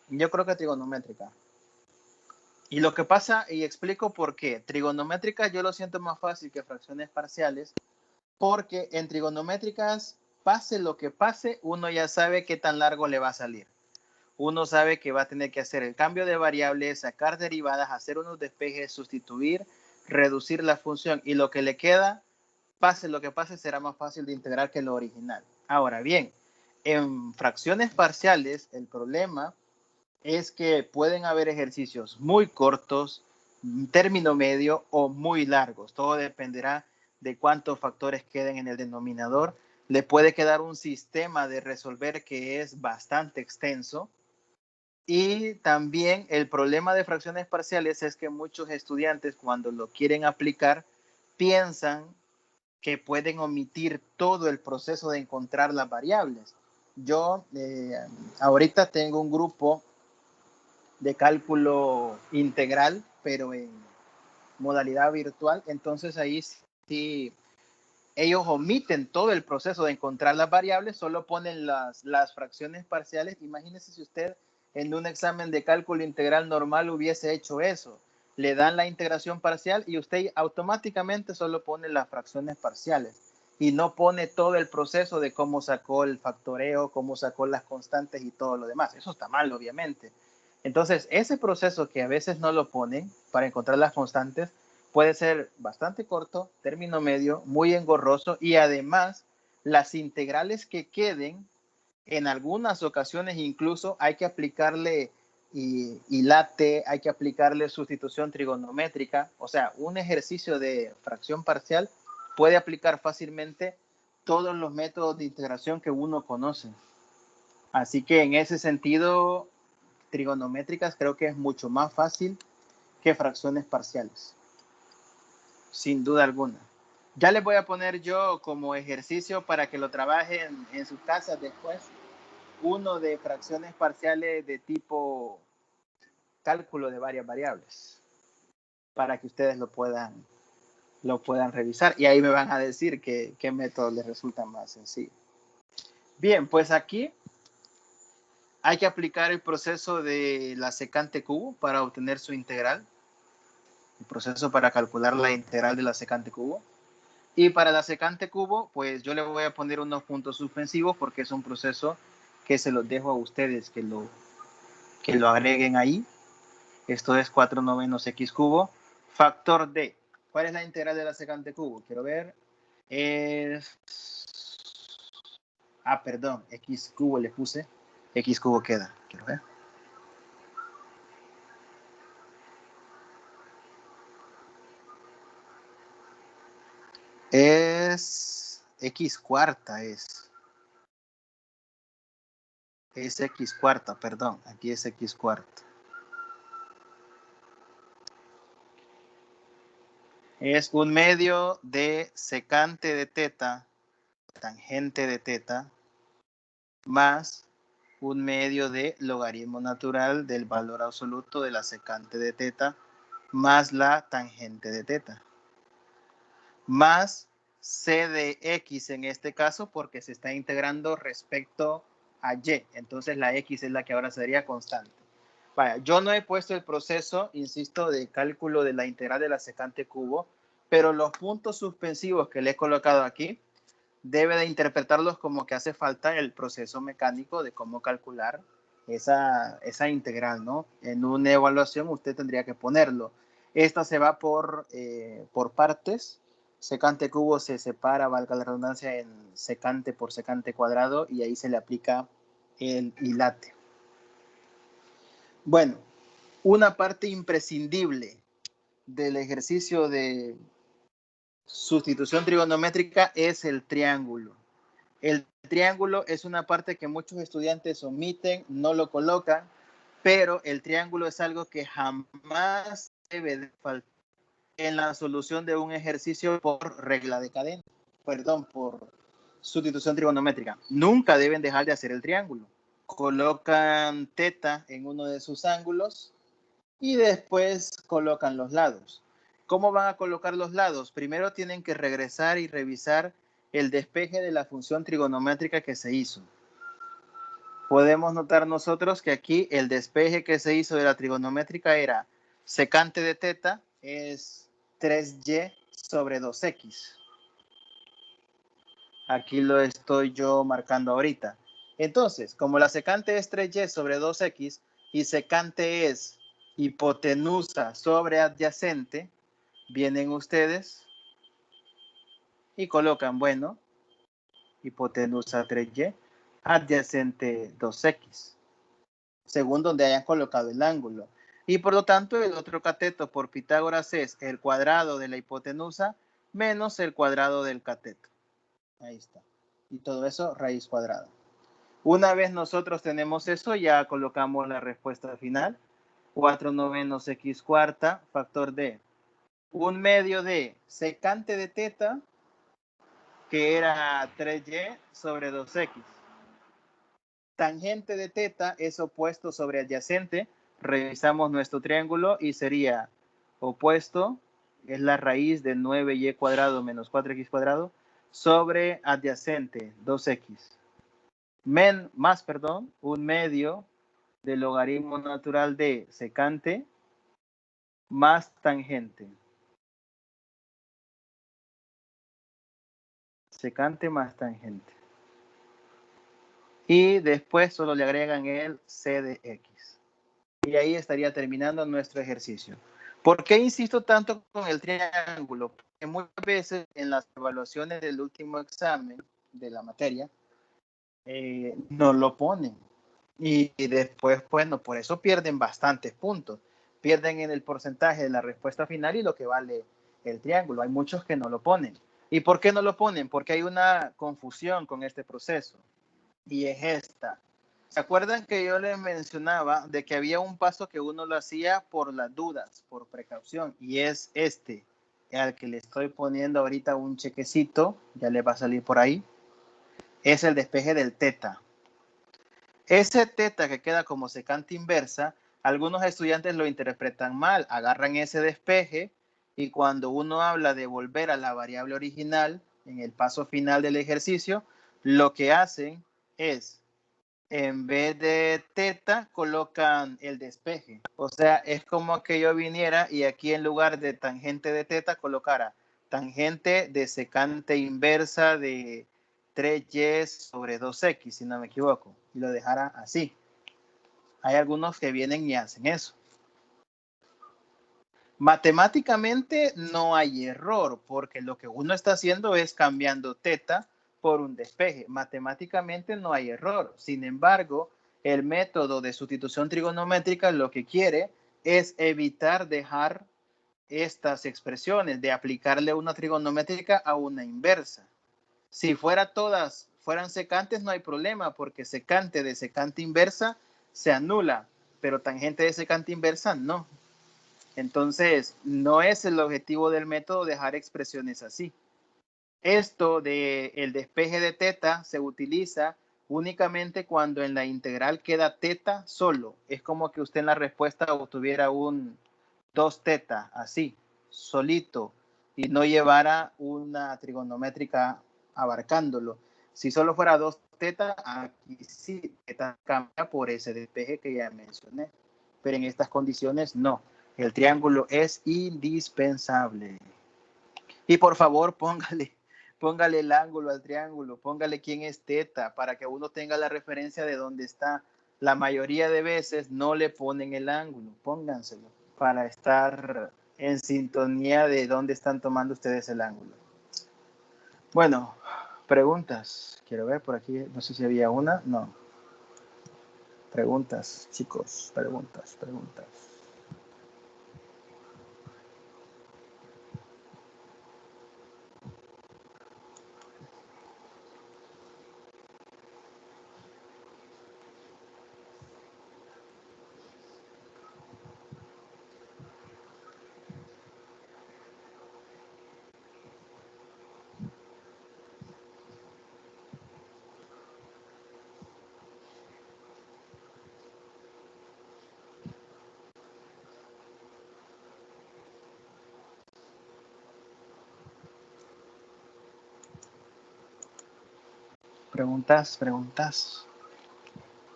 Yo creo que trigonométrica. Y lo que pasa, y explico por qué. Trigonométrica yo lo siento más fácil que fracciones parciales, porque en trigonométricas, pase lo que pase, uno ya sabe qué tan largo le va a salir. Uno sabe que va a tener que hacer el cambio de variables, sacar derivadas, hacer unos despejes, sustituir, reducir la función, y lo que le queda, pase lo que pase, será más fácil de integrar que lo original. Ahora bien, en fracciones parciales, el problema es que pueden haber ejercicios muy cortos, término medio o muy largos. Todo dependerá de cuántos factores queden en el denominador. Le puede quedar un sistema de resolver que es bastante extenso. Y también el problema de fracciones parciales es que muchos estudiantes, cuando lo quieren aplicar, piensan que pueden omitir todo el proceso de encontrar las variables. Yo ahorita tengo un grupo de cálculo integral, pero en modalidad virtual. Entonces ahí sí, ellos omiten todo el proceso de encontrar las variables, solo ponen las fracciones parciales. Imagínese si usted en un examen de cálculo integral normal hubiese hecho eso. Le dan la integración parcial y usted automáticamente solo pone las fracciones parciales y no pone todo el proceso de cómo sacó el factoreo, cómo sacó las constantes y todo lo demás. Eso está mal, obviamente. Entonces, ese proceso que a veces no lo ponen para encontrar las constantes puede ser bastante corto, término medio, muy engorroso, y además las integrales que queden, en algunas ocasiones incluso hay que aplicarle late, hay que aplicarle sustitución trigonométrica. O sea, un ejercicio de fracción parcial puede aplicar fácilmente todos los métodos de integración que uno conoce. Así que en ese sentido, trigonométricas creo que es mucho más fácil que fracciones parciales, sin duda alguna. Ya les voy a poner yo como ejercicio para que lo trabajen en sus casas después, uno de fracciones parciales de tipo cálculo de varias variables, para que ustedes lo puedan revisar, y ahí me van a decir qué método les resulta más sencillo. Bien, pues aquí hay que aplicar el proceso de la secante cubo para obtener su integral, el proceso para calcular la integral de la secante cubo. Y para la secante cubo, pues yo le voy a poner unos puntos suspensivos porque es un proceso que se los dejo a ustedes que lo agreguen ahí. Esto es 4/9 x cubo. Factor D. ¿Cuál es la integral de la secante cubo? Quiero ver. Perdón, x cubo le puse. X cubo queda. Quiero ver. Es x cuarta, es x cuarta, perdón. Aquí es x cuarta. Es un medio de secante de teta, tangente de teta, más un medio de logaritmo natural del valor absoluto de la secante de teta, más la tangente de teta, más c de x en este caso porque se está integrando respecto a y. Entonces la x es la que ahora sería constante. Vaya, yo no he puesto el proceso, insisto, de cálculo de la integral de la secante cubo, pero los puntos suspensivos que le he colocado aquí, debe de interpretarlos como que hace falta el proceso mecánico de cómo calcular esa integral, ¿no? En una evaluación usted tendría que ponerlo. Esta se va por partes. Secante cubo se separa, valga la redundancia, en secante por secante cuadrado y ahí se le aplica el hilate. Bueno, una parte imprescindible del ejercicio de sustitución trigonométrica es el triángulo. El triángulo es una parte que muchos estudiantes omiten, no lo colocan, pero el triángulo es algo que jamás debe de faltar en la solución de un ejercicio por regla de cadena, por sustitución trigonométrica. Nunca deben dejar de hacer el triángulo. Colocan teta en uno de sus ángulos y después colocan los lados. ¿Cómo van a colocar los lados? Primero tienen que regresar y revisar el despeje de la función trigonométrica que se hizo. Podemos notar nosotros que aquí el despeje que se hizo de la trigonométrica era secante de teta es 3y sobre 2x. Aquí lo estoy yo marcando ahorita. Entonces, como la secante es 3y sobre 2x y secante es hipotenusa sobre adyacente, vienen ustedes y colocan, bueno, hipotenusa 3y, adyacente 2x, según donde hayan colocado el ángulo. Y por lo tanto, el otro cateto por Pitágoras es el cuadrado de la hipotenusa menos el cuadrado del cateto. Ahí está. Y todo eso, raíz cuadrada. Una vez nosotros tenemos eso, ya colocamos la respuesta final. 4/9 x cuarta, factor de 1/2 de secante de teta, que era 3y sobre 2x. Tangente de teta es opuesto sobre adyacente. Revisamos nuestro triángulo y sería opuesto, es la raíz de 9y cuadrado menos 4x cuadrado, sobre adyacente 2x. Más 1/2 del logaritmo natural de secante más tangente. Secante más tangente. Y después solo le agregan el c de x. Y ahí estaría terminando nuestro ejercicio. ¿Por qué insisto tanto con el triángulo? Porque muchas veces en las evaluaciones del último examen de la materia no lo ponen. Y después, bueno, por eso pierden bastantes puntos. Pierden en el porcentaje de la respuesta final y lo que vale el triángulo. Hay muchos que no lo ponen. ¿Y por qué no lo ponen? Porque hay una confusión con este proceso. Y es esta. ¿Se acuerdan que yo les mencionaba de que había un paso que uno lo hacía por las dudas, por precaución? Y es este, al que le estoy poniendo ahorita un chequecito, ya le va a salir por ahí. Es el despeje del teta. Ese teta que queda como secante inversa, algunos estudiantes lo interpretan mal, agarran ese despeje y cuando uno habla de volver a la variable original en el paso final del ejercicio, lo que hacen es, en vez de teta, colocan el despeje. O sea, es como que yo viniera y aquí en lugar de tangente de teta colocara tangente de secante inversa de 3y sobre 2x, si no me equivoco, y lo dejara así. Hay algunos que vienen y hacen eso. Matemáticamente no hay error, porque lo que uno está haciendo es cambiando teta por un despeje. Matemáticamente no hay error. Sin embargo, el método de sustitución trigonométrica lo que quiere es evitar dejar estas expresiones, de aplicarle una trigonométrica a una inversa. Si fueran secantes, no hay problema, porque secante de secante inversa se anula, pero tangente de secante inversa no. Entonces, no es el objetivo del método dejar expresiones así. Esto del despeje de teta se utiliza únicamente cuando en la integral queda teta solo. Es como que usted en la respuesta obtuviera un 2 teta, así, solito. y no llevara una trigonométrica abarcándolo. Si solo fuera 2θ, aquí sí, θ cambia por ese despeje que ya mencioné. Pero en estas condiciones no. El triángulo es indispensable. Y por favor, póngale el ángulo al triángulo, póngale quién es θ, para que uno tenga la referencia de dónde está. La mayoría de veces no le ponen el ángulo, pónganselo, para estar en sintonía de dónde están tomando ustedes el ángulo. Bueno, preguntas. Quiero ver por aquí, no sé si había una. No. Preguntas, chicos, preguntas. Preguntas.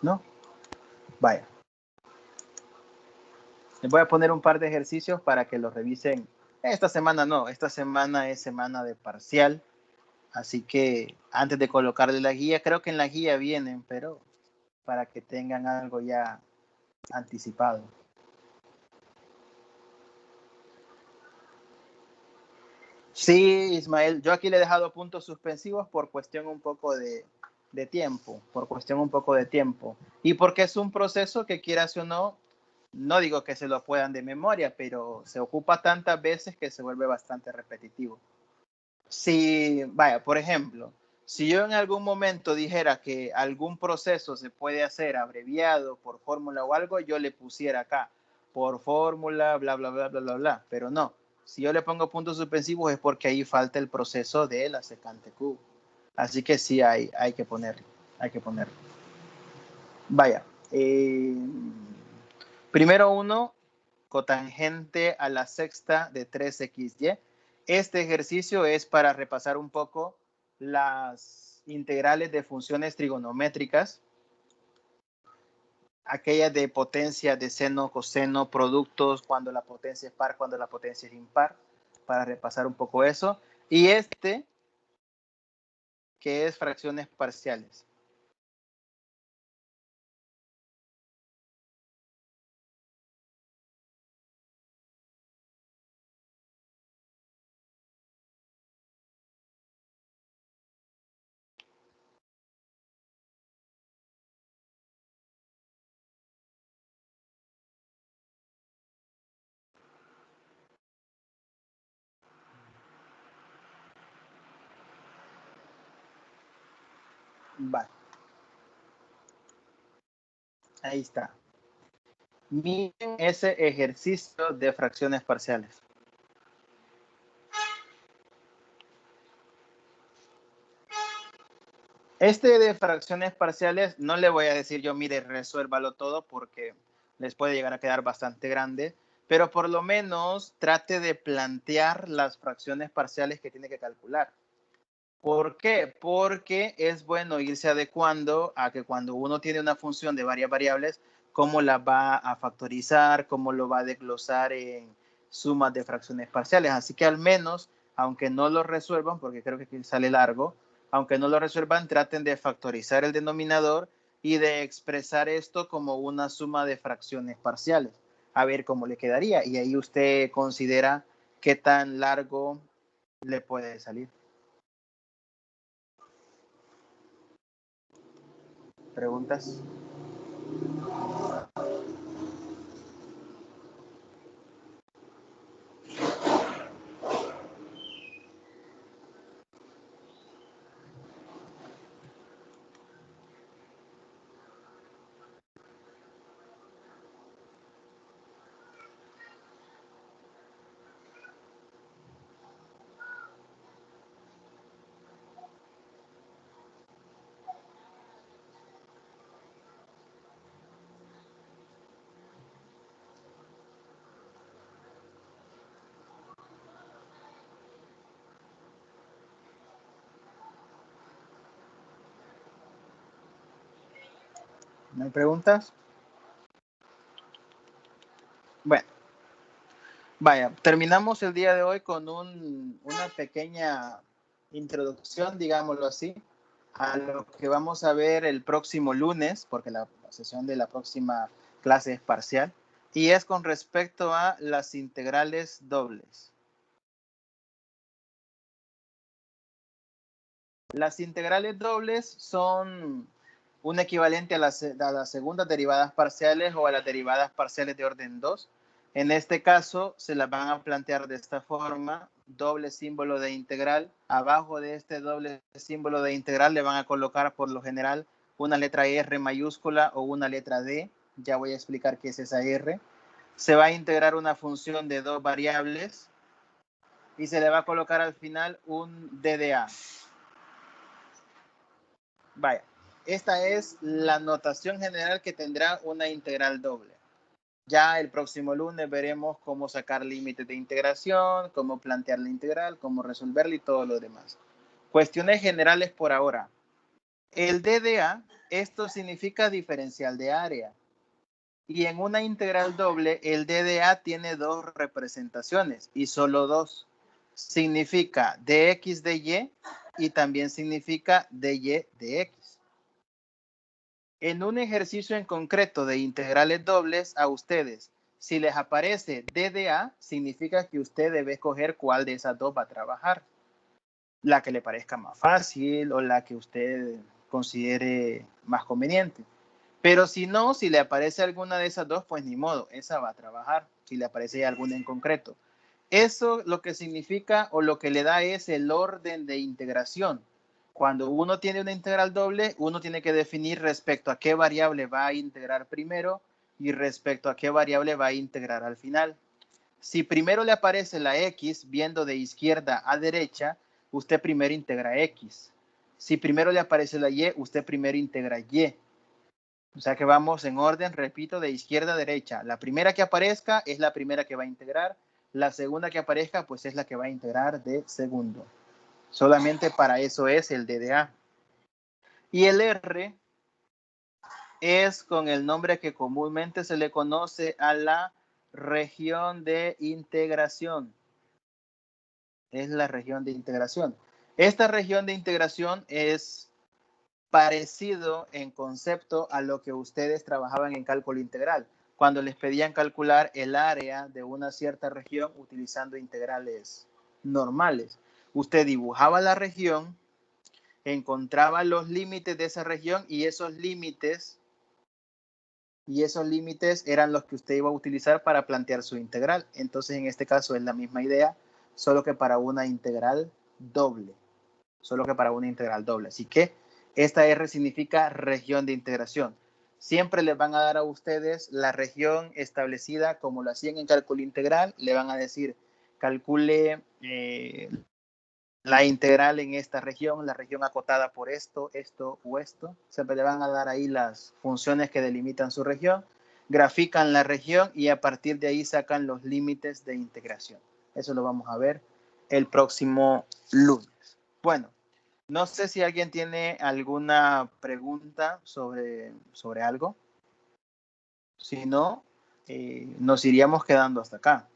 ¿No? Vaya. Les voy a poner un par de ejercicios para que los revisen. Esta semana no, esta semana es semana de parcial. Así que antes de colocarle la guía, creo que en la guía vienen, pero para que tengan algo ya anticipado. Sí, Ismael, yo aquí le he dejado puntos suspensivos por cuestión un poco de tiempo, y porque es un proceso que quieras o no, no digo que se lo puedan de memoria, pero se ocupa tantas veces que se vuelve bastante repetitivo. Si, vaya, por ejemplo, si yo en algún momento dijera que algún proceso se puede hacer abreviado por fórmula o algo, yo le pusiera acá por fórmula, bla, bla, bla, bla, bla, bla, pero no. Si yo le pongo puntos suspensivos es porque ahí falta el proceso de la secante cubo. Así que sí hay que ponerlo, Vaya, primero uno, cotangente a la sexta de 3xy. Este ejercicio es para repasar un poco las integrales de funciones trigonométricas, aquellas de potencia, de seno, coseno, productos, cuando la potencia es par, cuando la potencia es impar, para repasar un poco eso. Y este, que es fracciones parciales. Vale. Ahí está. Miren ese ejercicio de fracciones parciales. Este de fracciones parciales, no le voy a decir yo, mire, resuélvalo todo porque les puede llegar a quedar bastante grande, pero por lo menos trate de plantear las fracciones parciales que tiene que calcular. ¿Por qué? Porque es bueno irse adecuando a que cuando uno tiene una función de varias variables, cómo la va a factorizar, cómo lo va a desglosar en sumas de fracciones parciales. Así que al menos, aunque no lo resuelvan, porque creo que aquí sale largo, aunque no lo resuelvan, traten de factorizar el denominador y de expresar esto como una suma de fracciones parciales. A ver cómo le quedaría. Y ahí usted considera qué tan largo le puede salir. ¿Preguntas? ¿No hay preguntas? Bueno, vaya, terminamos el día de hoy con una pequeña introducción, digámoslo así, a lo que vamos a ver el próximo lunes, porque la sesión de la próxima clase es parcial, y es con respecto a las integrales dobles. Las integrales dobles son un equivalente a las segundas derivadas parciales o a las derivadas parciales de orden 2. En este caso, se las van a plantear de esta forma, doble símbolo de integral. Abajo de este doble símbolo de integral le van a colocar por lo general una letra R mayúscula o una letra D. Ya voy a explicar qué es esa R. Se va a integrar una función de dos variables y se le va a colocar al final un DDA. Vaya, esta es la notación general que tendrá una integral doble. Ya el próximo lunes veremos cómo sacar límites de integración, cómo plantear la integral, cómo resolverla y todo lo demás. Cuestiones generales por ahora. El DDA, esto significa diferencial de área. Y en una integral doble, el DDA tiene dos representaciones y solo dos. Significa dx de y también significa dy de x. En un ejercicio en concreto de integrales dobles a ustedes, si les aparece DDA, significa que usted debe escoger cuál de esas dos va a trabajar. La que le parezca más fácil o la que usted considere más conveniente. Pero si no, si le aparece alguna de esas dos, pues ni modo, esa va a trabajar, si le aparece alguna en concreto. Eso lo que significa o lo que le da es el orden de integración. Cuando uno tiene una integral doble, uno tiene que definir respecto a qué variable va a integrar primero y respecto a qué variable va a integrar al final. Si primero le aparece la x, viendo de izquierda a derecha, usted primero integra x. Si primero le aparece la y, usted primero integra y. O sea que vamos en orden, repito, de izquierda a derecha. La primera que aparezca es la primera que va a integrar. La segunda que aparezca, pues es la que va a integrar de segundo. Solamente para eso es el DDA. Y el R es con el nombre que comúnmente se le conoce a la región de integración. Es la región de integración. Esta región de integración es parecido en concepto a lo que ustedes trabajaban en cálculo integral, cuando les pedían calcular el área de una cierta región utilizando integrales normales. Usted dibujaba la región, encontraba los límites de esa región y esos límites eran los que usted iba a utilizar para plantear su integral. Entonces, en este caso es la misma idea, solo que para una integral doble. Así que esta R significa región de integración. Siempre les van a dar a ustedes la región establecida como lo hacían en cálculo integral. Le van a decir, calcule la integral en esta región, la región acotada por esto, esto o esto. Siempre le van a dar ahí las funciones que delimitan su región, grafican la región y a partir de ahí sacan los límites de integración. Eso lo vamos a ver el próximo lunes. Bueno, no sé si alguien tiene alguna pregunta sobre algo. Si no, nos iríamos quedando hasta acá.